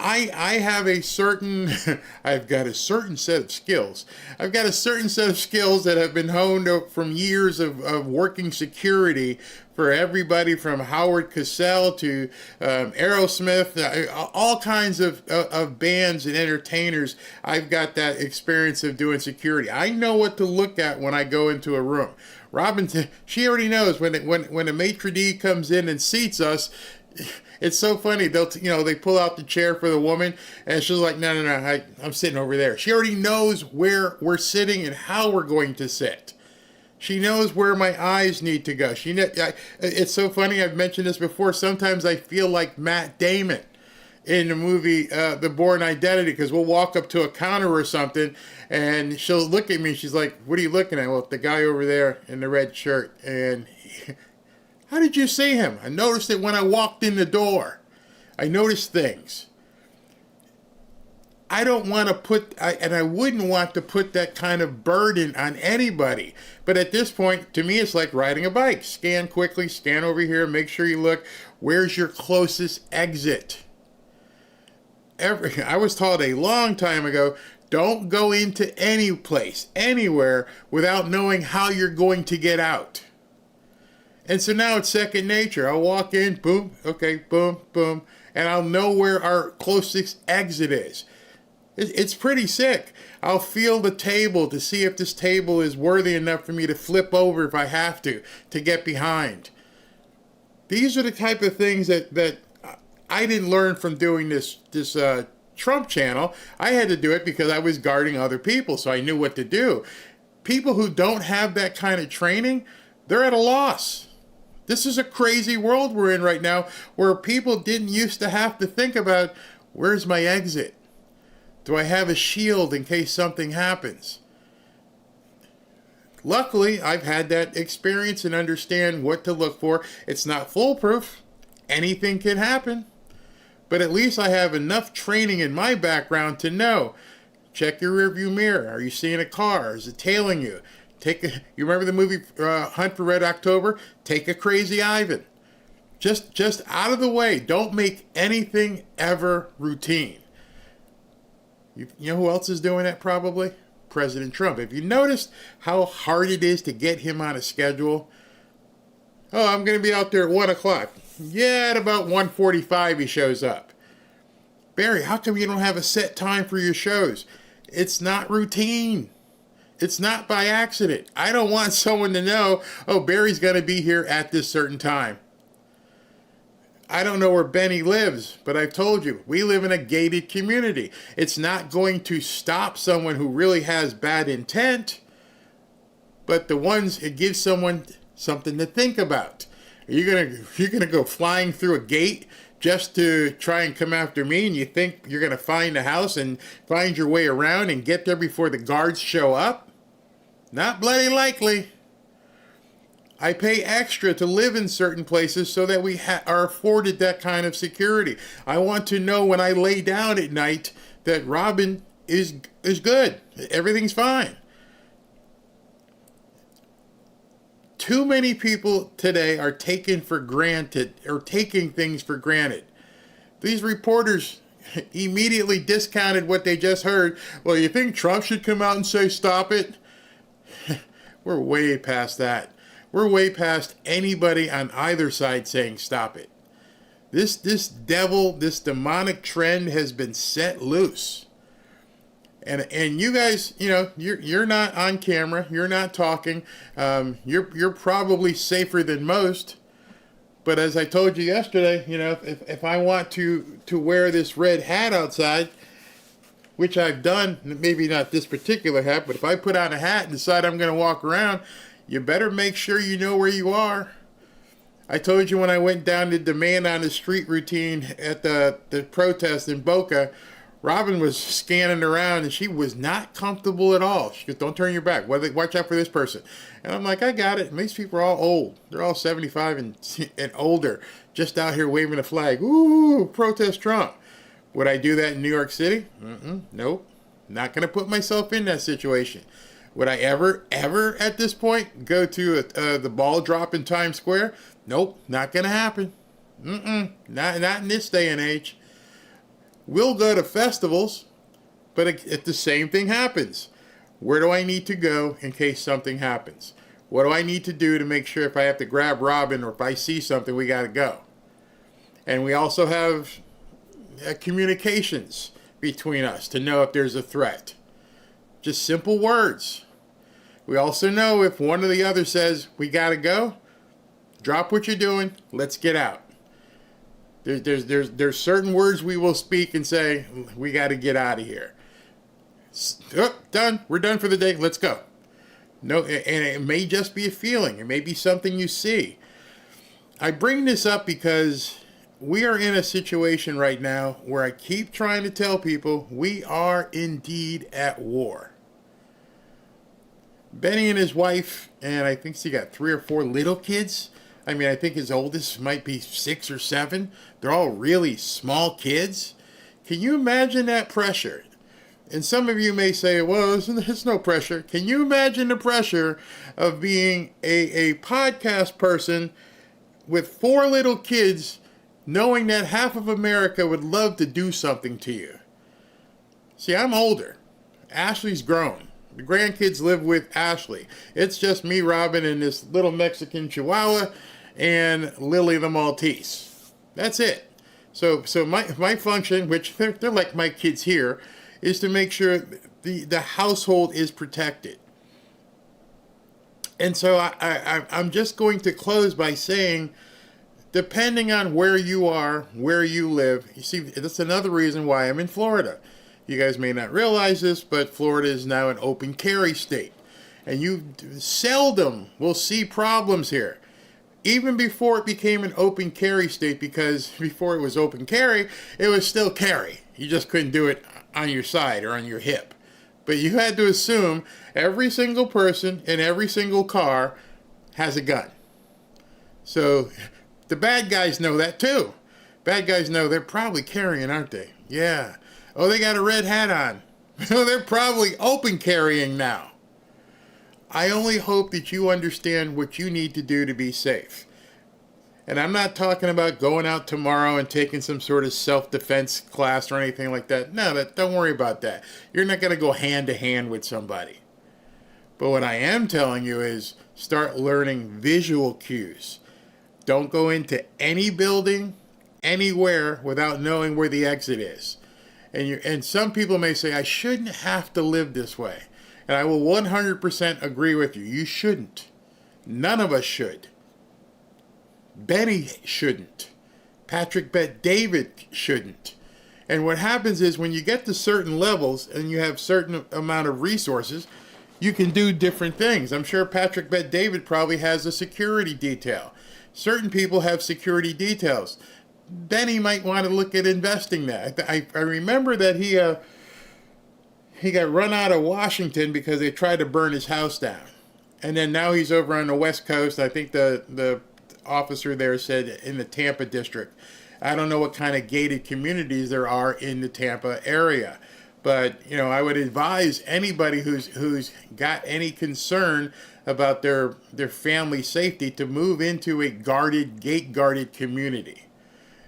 I have I've got a certain set of skills. I've got a certain set of skills that have been honed from years of working security for everybody from Howard Cosell to Aerosmith, all kinds of bands and entertainers. I've got that experience of doing security. I know what to look at when I go into a room. Robin, she already knows when a maitre d' comes in and seats us, It's so funny. They pull out the chair for the woman, and she's like, no, I'm sitting over there. She already knows where we're sitting and how we're going to sit. She knows where my eyes need to go. It's so funny. I've mentioned this before. Sometimes I feel like Matt Damon in the movie The Bourne Identity, because we'll walk up to a counter or something, and she'll look at me. She's like, what are you looking at? Well, the guy over there in the red shirt. And how did you see him? I noticed it when I walked in the door. I noticed things. I don't want to and I wouldn't want to put that kind of burden on anybody. But at this point, to me, it's like riding a bike. Scan quickly, scan over here, make sure you look. Where's your closest exit? I was taught a long time ago, don't go into any place, anywhere, without knowing how you're going to get out. And so now it's second nature. I'll walk in, boom, okay, boom, boom, and I'll know where our closest exit is. It's pretty sick. I'll feel the table to see if this table is worthy enough for me to flip over if I have to get behind. These are the type of things that I didn't learn from doing this Trump channel. I had to do it because I was guarding other people, so I knew what to do. People who don't have that kind of training, they're at a loss. This is a crazy world we're in right now, where people didn't used to have to think about, where's my exit? Do I have a shield in case something happens? Luckily, I've had that experience and understand what to look for. It's not foolproof. Anything can happen. But at least I have enough training in my background to know. Check your rearview mirror. Are you seeing a car? Is it tailing you? You remember the movie Hunt for Red October? Take a crazy Ivan. Just out of the way. Don't make anything ever routine. You know who else is doing that probably? President Trump. Have you noticed how hard it is to get him on a schedule? Oh, I'm going to be out there at 1 o'clock. Yeah, at about 1:45 he shows up. Barry, how come you don't have a set time for your shows? It's not routine. It's not by accident. I don't want someone to know, oh, Barry's going to be here at this certain time. I don't know where Benny lives, but I've told you, we live in a gated community. It's not going to stop someone who really has bad intent, but it gives someone something to think about. You're gonna go flying through a gate just to try and come after me, and you think you're gonna find a house and find your way around and get there before the guards show up? Not bloody likely. I pay extra to live in certain places so that we are afforded that kind of security. I want to know when I lay down at night that Robin is good. Everything's fine. Too many people today are taking things for granted. These reporters immediately discounted what they just heard. Well, you think Trump should come out and say stop it? We're way past that. We're way past anybody on either side saying stop it. This demonic trend has been set loose. And you guys, you're not on camera. You're not talking. You're probably safer than most. But as I told you yesterday, if I want to wear this red hat outside, which I've done, maybe not this particular hat, but if I put on a hat and decide I'm going to walk around, you better make sure you know where you are. I told you when I went down to Demand on the Street routine at the protest in Boca, Robin was scanning around and she was not comfortable at all. She goes, don't turn your back. Watch out for this person. And I'm like, I got it. And these people are all old. They're all 75 and older, just out here waving a flag. Ooh, protest Trump. Would I do that in New York City? Nope. Not going to put myself in that situation. Would I ever at this point go to the ball drop in Times Square? Nope, not going to happen. Not in this day and age. We'll go to festivals, but if the same thing happens, where do I need to go in case something happens? What do I need to do to make sure if I have to grab Robin or if I see something, we got to go? And we also have communications between us to know if there's a threat. Just simple words. We also know if one or the other says, we got to go, drop what you're doing, let's get out. There's certain words we will speak and say, we got to get out of here. Oh, done. We're done for the day. Let's go. No, and it may just be a feeling. It may be something you see. I bring this up because we are in a situation right now where I keep trying to tell people we are indeed at war. Benny and his wife, and I think he got 3 or 4 little kids. I mean, I think his oldest might be 6 or 7. They're all really small kids. Can you imagine that pressure? And some of you may say, well, it's no pressure. Can you imagine the pressure of being a podcast person with 4 little kids, knowing that half of America would love to do something to you? See, I'm older. Ashley's grown. The grandkids live with Ashley. It's just me, Robin, and this little Mexican Chihuahua, and Lily the Maltese. That's it. So my function, which they're like my kids here, is to make sure the household is protected. And so I'm just going to close by saying, depending on where you are, where you live, you see, that's another reason why I'm in Florida. You guys may not realize this, but Florida is now an open carry state. And you seldom will see problems here. Even before it became an open carry state, because before it was open carry, it was still carry. You just couldn't do it on your side or on your hip. But you had to assume every single person in every single car has a gun. So the bad guys know that too. Bad guys know they're probably carrying, aren't they? Yeah. Oh, they got a red hat on. They're probably open carrying now. I only hope that you understand what you need to do to be safe. And I'm not talking about going out tomorrow and taking some sort of self-defense class or anything like that. No, don't worry about that. You're not going to go hand to hand with somebody. But what I am telling you is start learning visual cues. Don't go into any building, anywhere, without knowing where the exit is. And some people may say, I shouldn't have to live this way. And I will 100% agree with you. You shouldn't. None of us should. Benny shouldn't. Patrick Bet-David shouldn't. And what happens is when you get to certain levels and you have certain amount of resources, you can do different things. I'm sure Patrick Bet-David probably has a security detail. Certain people have security details. Benny might want to look at investing that. I remember that he got run out of Washington because they tried to burn his house down. And then now he's over on the West Coast. I think the officer there said in the Tampa district. I don't know what kind of gated communities there are in the Tampa area. But, I would advise anybody who's got any concern about their family safety to move into a gate-guarded community.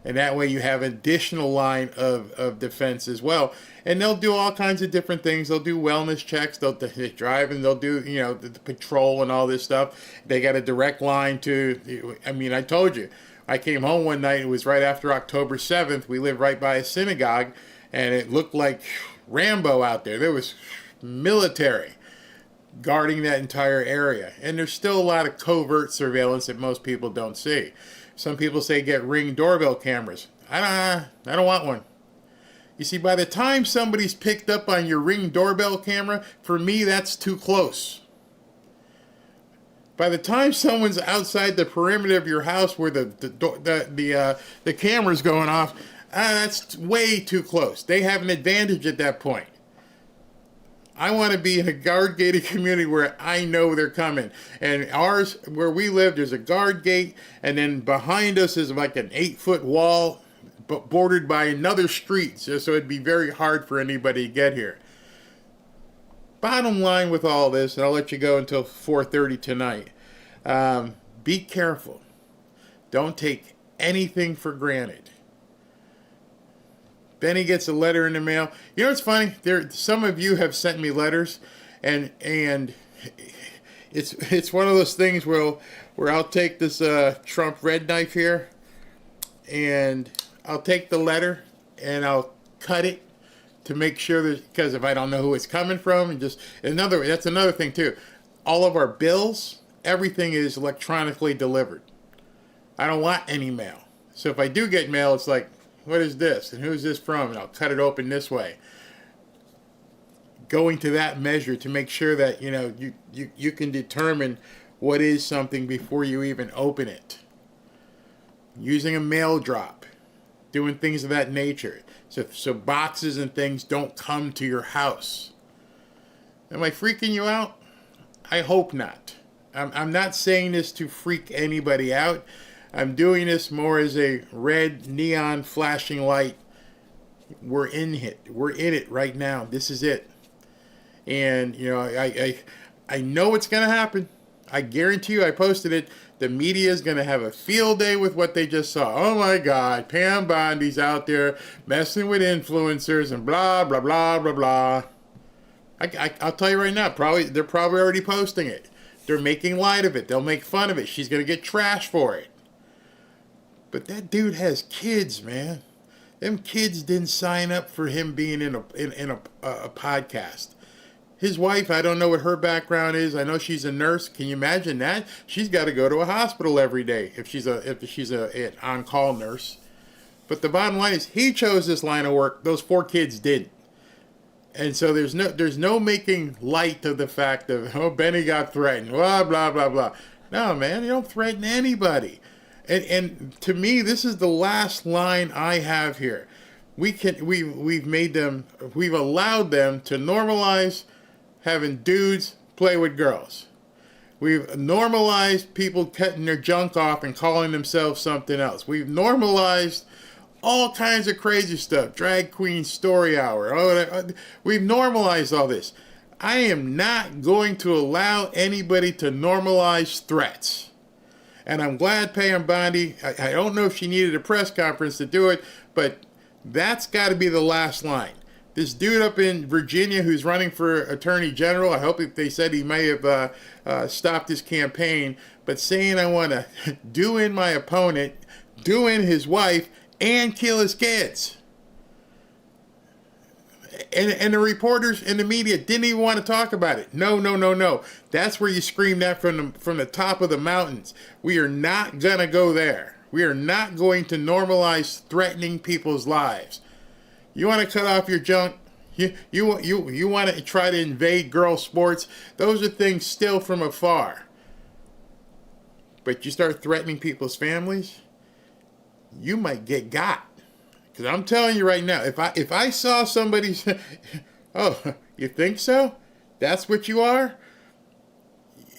And that way you have additional line of defense as well. And they'll do all kinds of different things. They'll do wellness checks. They'll drive and they'll do, the patrol and all this stuff. They got a direct line to, I told you, I came home one night. It was right after October 7th. We live right by a synagogue. And it looked like Rambo out there. There was military guarding that entire area. And there's still a lot of covert surveillance that most people don't see. Some people say get Ring doorbell cameras. I don't want one. You see, by the time somebody's picked up on your Ring doorbell camera, for me, that's too close. By the time someone's outside the perimeter of your house where the camera's going off, that's way too close. They have an advantage at that point. I want to be in a guard-gated community where I know they're coming. And ours, where we live, there's a guard gate, and then behind us is like an 8-foot wall bordered by another street, so it'd be very hard for anybody to get here. Bottom line with all this, and I'll let you go until 4:30 tonight, be careful. Don't take anything for granted. Benny gets a letter in the mail. You know what's funny? Some of you have sent me letters, and it's one of those things where I'll take this Trump red knife here, and I'll take the letter and I'll cut it to make sure that, because if I don't know who it's coming from, and that's another thing too. All of our bills, everything is electronically delivered. I don't want any mail. So if I do get mail, it's like, what is this? And who's this from? And I'll cut it open this way. Going to that measure to make sure that, you can determine what is something before you even open it. Using a mail drop. Doing things of that nature. So boxes and things don't come to your house. Am I freaking you out? I hope not. I'm not saying this to freak anybody out. I'm doing this more as a red neon flashing light. We're in it. We're in it right now. This is it. And, I know what's going to happen. I guarantee you, I posted it. The media is going to have a field day with what they just saw. Oh my God, Pam Bondi's out there messing with influencers and blah, blah, blah, blah, blah. I'll tell you right now, they're probably already posting it. They're making light of it. They'll make fun of it. She's going to get trashed for it. But that dude has kids, man. Them kids didn't sign up for him being in a podcast. His wife, I don't know what her background is. I know she's a nurse. Can you imagine that? She's got to go to a hospital every day if she's an on-call nurse. But the bottom line is, he chose this line of work. Those 4 kids didn't. And so there's no making light of the fact of, oh, Benny got threatened, blah, blah, blah, blah. No, man, you don't threaten anybody. And to me, this is the last line I have here. We've allowed them to normalize having dudes play with girls. We've normalized people cutting their junk off and calling themselves something else. We've normalized all kinds of crazy stuff. Drag queen story hour. We've normalized all this. I am not going to allow anybody to normalize threats. And I'm glad Pam Bondi, I don't know if she needed a press conference to do it, but that's got to be the last line. This dude up in Virginia who's running for Attorney General, I hope they said he may have stopped his campaign, but saying I want to do in my opponent, do in his wife, and kill his kids. And the reporters and the media didn't even want to talk about it. No. That's where you scream that from the top of the mountains. We are not going to go there. We are not going to normalize threatening people's lives. You want to cut off your junk? You want to try to invade girl sports? Those are things still from afar. But you start threatening people's families, you might get got. Because I'm telling you right now, if I saw somebody say, oh, you think so? That's what you are?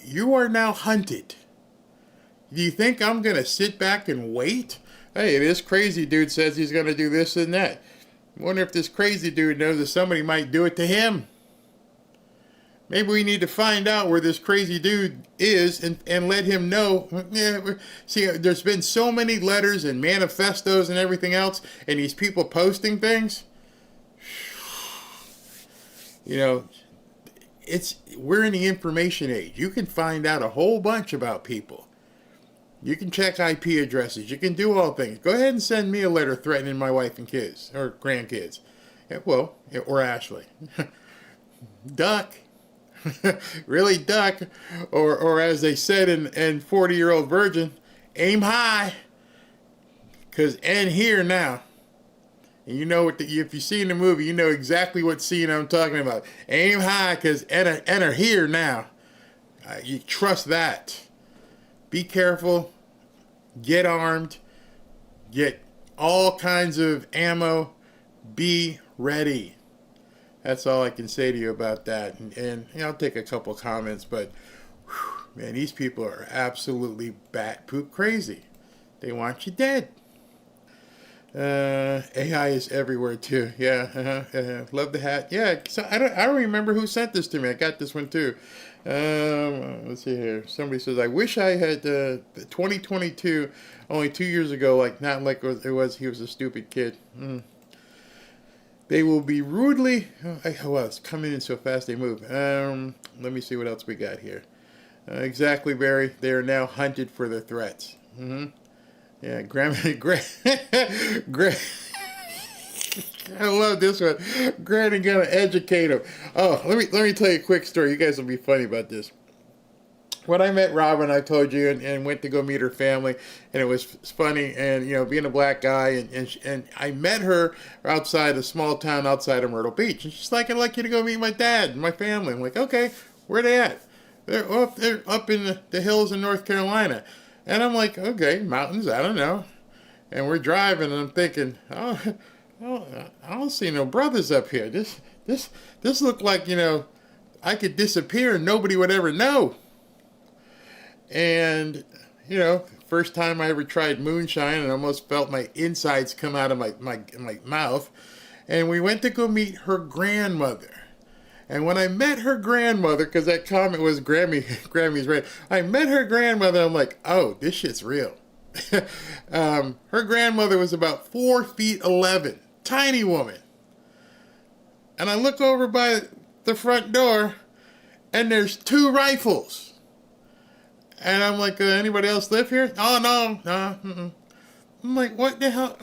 You are now hunted. Do you think I'm going to sit back and wait? Hey, this crazy dude says he's going to do this and that. I wonder if this crazy dude knows that somebody might do it to him. Maybe we need to find out where this crazy dude is and let him know. Yeah, see, there's been so many letters and manifestos and everything else, and these people posting things. We're in the information age. You can find out a whole bunch about people. You can check IP addresses. You can do all things. Go ahead and send me a letter threatening my wife and kids or grandkids. Or Ashley. Duck. Really duck. Or as they said in 40-Year-Old Virgin, aim high. Because end here now. And you know if you've seen the movie, you know exactly what scene I'm talking about. Aim high because enter here now. You trust that. Be careful, get armed, get all kinds of ammo, be ready. That's all I can say to you about that. And I'll take a couple comments, but man, these people are absolutely bat poop crazy. They want you dead. AI is everywhere too. Yeah, love the hat. Yeah, so I don't remember who sent this to me. I got this one too. Let's see here. Somebody says, I wish I had 2022 only 2 years ago, not like it was he was a stupid kid. They will be rudely, it's coming in so fast they move. Let me see what else we got here. Exactly, Barry. They are now hunted for their threats. Yeah, I love this one. Granny gonna educate him. Oh, let me tell you a quick story. You guys will be funny about this. when I met Robin, I told you, and went to go meet her family, and it was funny, and being a black guy, and I met her outside a small town outside of Myrtle Beach, and she's like, "I'd like you to go meet my dad and my family." I'm like, "Okay, where they at?" They're up in the hills in North Carolina, and I'm like, "Okay, mountains, I don't know." And we're driving, and I'm thinking, "Oh, I don't see no brothers up here. This looked like I could disappear and nobody would ever know." And, first time I ever tried moonshine, and I almost felt my insides come out of my mouth. And we went to go meet her grandmother. And when I met her grandmother, because that comment was Grammy's right, I met her grandmother, I'm like, oh, this shit's real. Her grandmother was about 4 feet 11, tiny woman. And I look over by the front door, and there's 2 rifles. And I'm like, anybody else live here? Oh, no. I'm like, what the hell?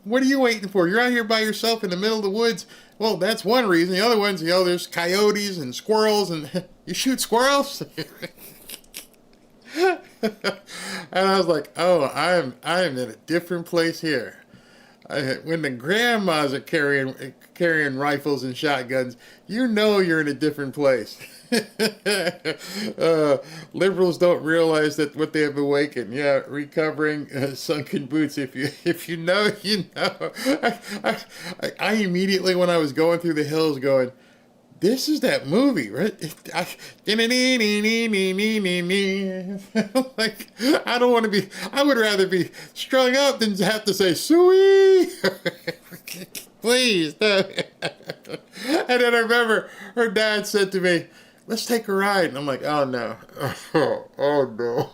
What are you waiting for? You're out here by yourself in the middle of the woods. Well, that's one reason. The other one's, there's coyotes and squirrels, and you shoot squirrels? And I was like, oh, I'm in a different place here. When the grandmas are carrying rifles and shotguns, you're in a different place. Liberals don't realize that what they have awakened. Yeah, recovering sunken boots. If you know, you know. I immediately, when I was going through the hills, going, this is that movie, right? Like, I don't want to be. I would rather be strung up than have to say "sweet." Please. And then I remember her dad said to me, "Let's take a ride." And I'm like, "Oh no, oh no,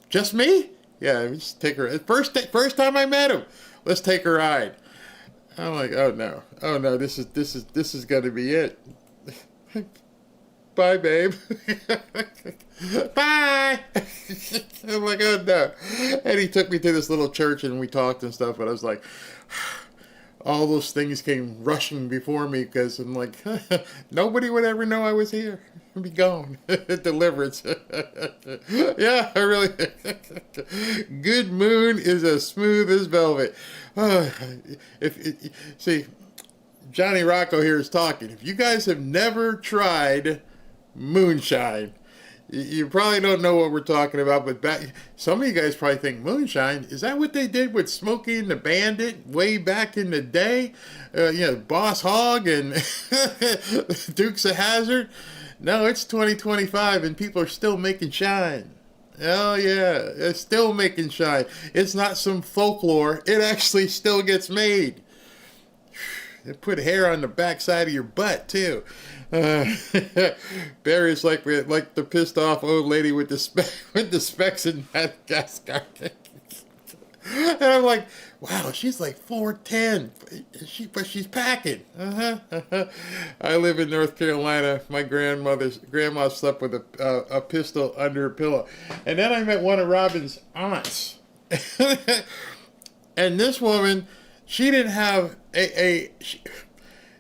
just me? Yeah, just take her. First time I met him. Let's take a ride." I'm like, oh no, this is gonna be it. Bye, babe. Bye. I'm like, oh no. And he took me to this little church and we talked and stuff, but I was like, all those things came rushing before me because I'm like, nobody would ever know I was here. I'd be gone. Deliverance. Yeah, I really. Good moon is as smooth as velvet. See, Johnny Rocco here is talking. If you guys have never tried moonshine, you probably don't know what we're talking about, but some of you guys probably think moonshine, is that what they did with Smokey and the Bandit way back in the day? Boss Hogg and Dukes of Hazzard? No, it's 2025 and people are still making shine. Oh yeah, it's still making shine. It's not some folklore. It actually still gets made. They put hair on the backside of your butt too. Barry's like the pissed off old lady with the specs in Madagascar. And I'm like, wow, she's like 4'10", but she's packing. I live in North Carolina. My grandma slept with a pistol under her pillow. And then I met one of Robin's aunts. And this woman, she didn't have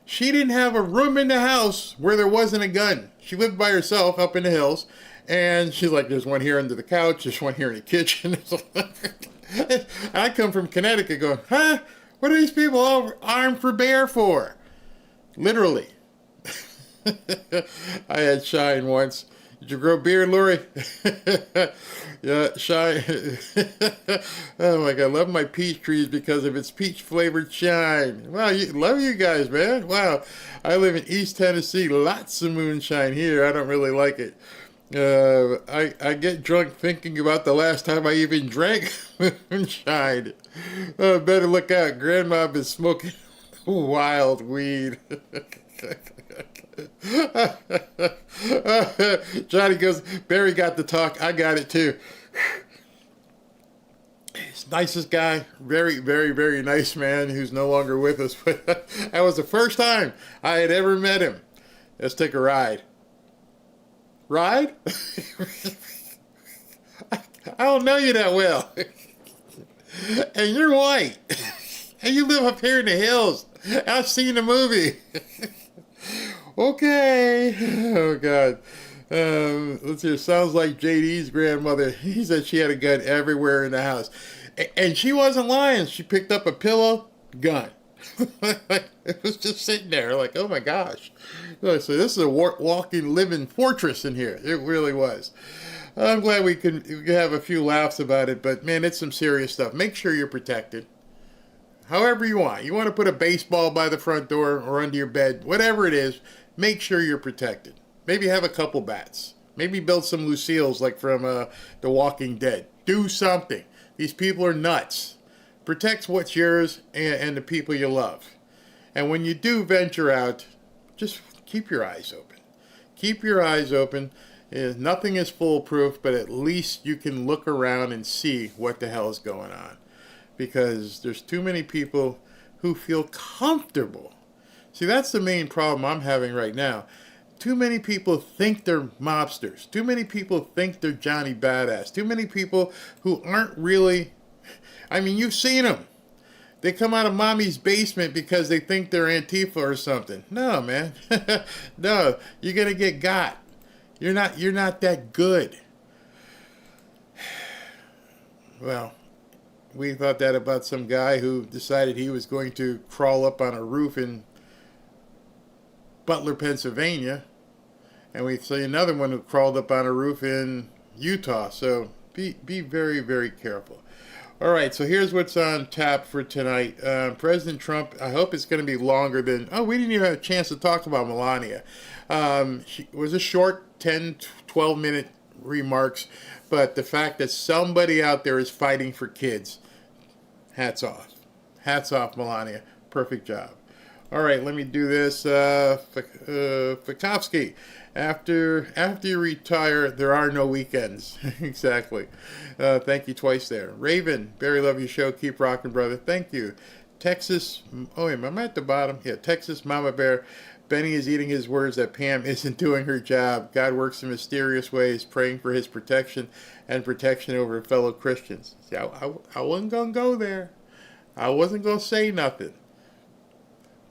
she didn't have a room in the house where there wasn't a gun. She lived by herself up in the hills. And she's like, there's one here under the couch, there's one here in the kitchen. I come from Connecticut going, huh? What are these people all armed for bear for? Literally. I had shine once. Did you grow beard, Lori? Yeah, shine. Oh my God, I love my peach trees because of its peach flavored shine. Wow, love you guys, man. Wow, I live in East Tennessee. Lots of moonshine here. I don't really like it. I get drunk thinking about the last time I even drank moonshine. Better look out. Grandma been smoking wild weed. Johnny goes, Barry got the talk. I got it too. He's nicest guy. Very, very, very nice man who's no longer with us. But that was the first time I had ever met him. Let's take a ride. Ride? I don't know you that well. And you're white. And you live up here in the hills. I've seen the movie. Okay. Oh, God. Let's see. It sounds like JD's grandmother. He said she had a gun everywhere in the house, and she wasn't lying. She picked up a pillow, gun. It was just sitting there, like, oh my gosh. So this is a walking, living fortress in here. It really was. I'm glad we could have a few laughs about it, but man, it's some serious stuff. Make sure you're protected. However you want. You want to put a baseball by the front door or under your bed, whatever it is, make sure you're protected. Maybe have a couple bats. Maybe build some Lucille's like from The Walking Dead. Do something. These people are nuts. Protect what's yours and the people you love. And when you do venture out, just keep your eyes open. Keep your eyes open. Nothing is foolproof, but at least you can look around and see what the hell is going on. Because there's too many people who feel comfortable. See, that's the main problem I'm having right now. Too many people think they're mobsters. Too many people think they're Johnny Badass. Too many people who aren't really... I mean, you've seen them. They come out of mommy's basement because they think they're Antifa or something. No, man. No, you're going to get got. You're not that good. Well, we thought that about some guy who decided he was going to crawl up on a roof in Butler, Pennsylvania. And we see another one who crawled up on a roof in Utah. So be very, very careful. All right, so here's what's on tap for tonight. President Trump, I hope it's going to be longer than... Oh, we didn't even have a chance to talk about Melania. It was a short 10, 12-minute remarks, but the fact that somebody out there is fighting for kids, hats off. Hats off, Melania. Perfect job. All right, let me do this. Fikowski, after you retire, there are no weekends. Exactly. Thank you twice there. Raven, very love your show. Keep rocking, brother. Thank you. Texas, oh, wait, am I at the bottom? Yeah, Texas Mama Bear. Benny is eating his words that Pam isn't doing her job. God works in mysterious ways, praying for his protection and protection over fellow Christians. See, I wasn't going to go there. I wasn't going to say nothing.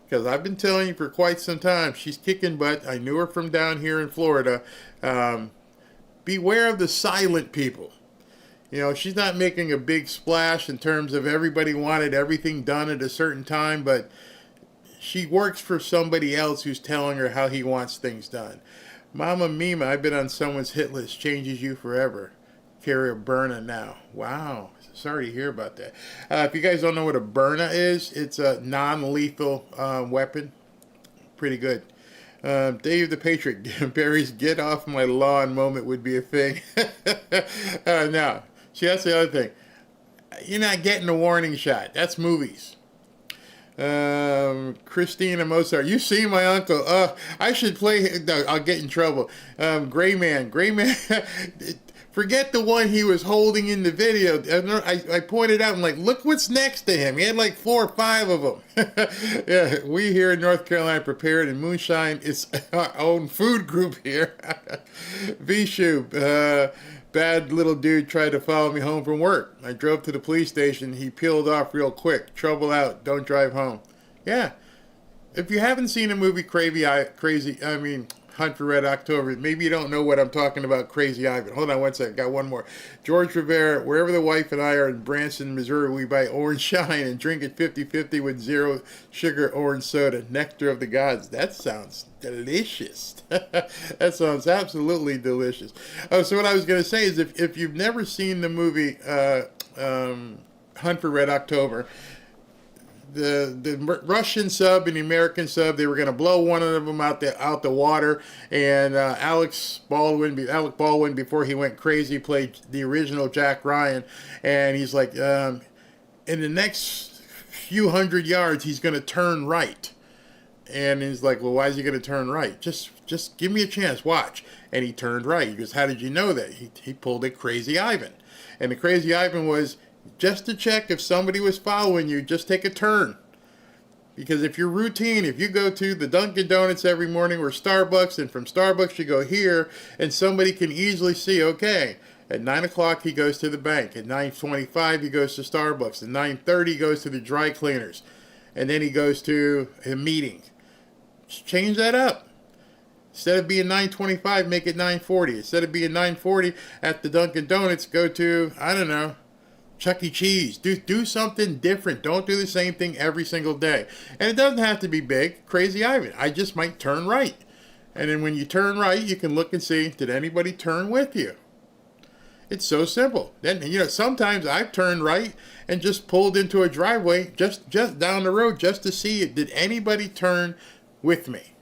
Because I've been telling you for quite some time, she's kicking butt. I knew her from down here in Florida. Beware of the silent people. You know, she's not making a big splash in terms of everybody wanted everything done at a certain time, but she works for somebody else who's telling her how he wants things done. Mama Mima, I've been on someone's hit list, changes you forever. Carry a Berna now. Wow. Sorry to hear about that. If you guys don't know what a Berna is, it's a non-lethal weapon. Pretty good. Dave the Patriot, Barry's get off my lawn moment would be a thing. No. See, that's the other thing. You're not getting a warning shot. That's movies. Christina Mozart, you see my uncle. I should play. No, I'll get in trouble. Gray Man. Forget the one he was holding in the video. I pointed out, I'm like, look what's next to him. He had like 4 or 5 of them. Yeah, we here in North Carolina prepared, and Moonshine is our own food group here. Vishu, bad little dude tried to follow me home from work. I drove to the police station. He peeled off real quick. Trouble out. Don't drive home. Yeah. If you haven't seen a movie Hunt for Red October, maybe you don't know what I'm talking about, Crazy Ivan. Hold on one second, got one more. George Rivera, wherever the wife and I are in Branson, Missouri, we buy orange shine and drink it 50-50 with 0 sugar orange soda, nectar of the gods. That sounds delicious. That sounds absolutely delicious. Oh, so what I was going to say is if you've never seen the movie Hunt for Red October, the Russian sub and the American sub, they were going to blow one of them out the water, and Alec Baldwin, before he went crazy, played the original Jack Ryan, and he's like, in the next few hundred yards, he's going to turn right. And he's like, well, why is he going to turn right? Just give me a chance, watch. And he turned right. He goes, how did you know that? He pulled a Crazy Ivan. And the Crazy Ivan was, just to check if somebody was following you, just take a turn. Because if your routine, if you go to the Dunkin' Donuts every morning or Starbucks, and from Starbucks you go here, and somebody can easily see, okay, at 9 o'clock he goes to the bank. At 9:25 he goes to Starbucks. At 9:30 he goes to the dry cleaners. And then he goes to a meeting. Just change that up. Instead of being $9.25, make it $9.40. Instead of being $9.40 at the Dunkin' Donuts, go to, I don't know, Chuck E. Cheese. Do something different. Don't do the same thing every single day. And it doesn't have to be big. Crazy Ivan. I just might turn right. And then when you turn right, you can look and see, did anybody turn with you? It's so simple. Then, sometimes I've turned right and just pulled into a driveway just down the road just to see it. Did anybody turn with me?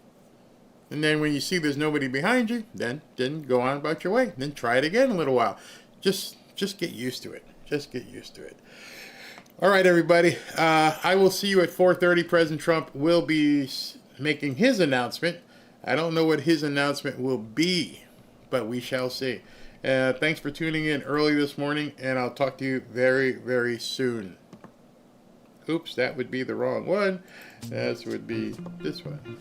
And then when you see there's nobody behind you, then go on about your way. Then try it again a little while. Just get used to it. Just get used to it. All right, everybody. I will see you at 4:30. President Trump will be making his announcement. I don't know what his announcement will be, but we shall see. Thanks for tuning in early this morning, and I'll talk to you very, very soon. Oops, that would be the wrong one. That would be this one.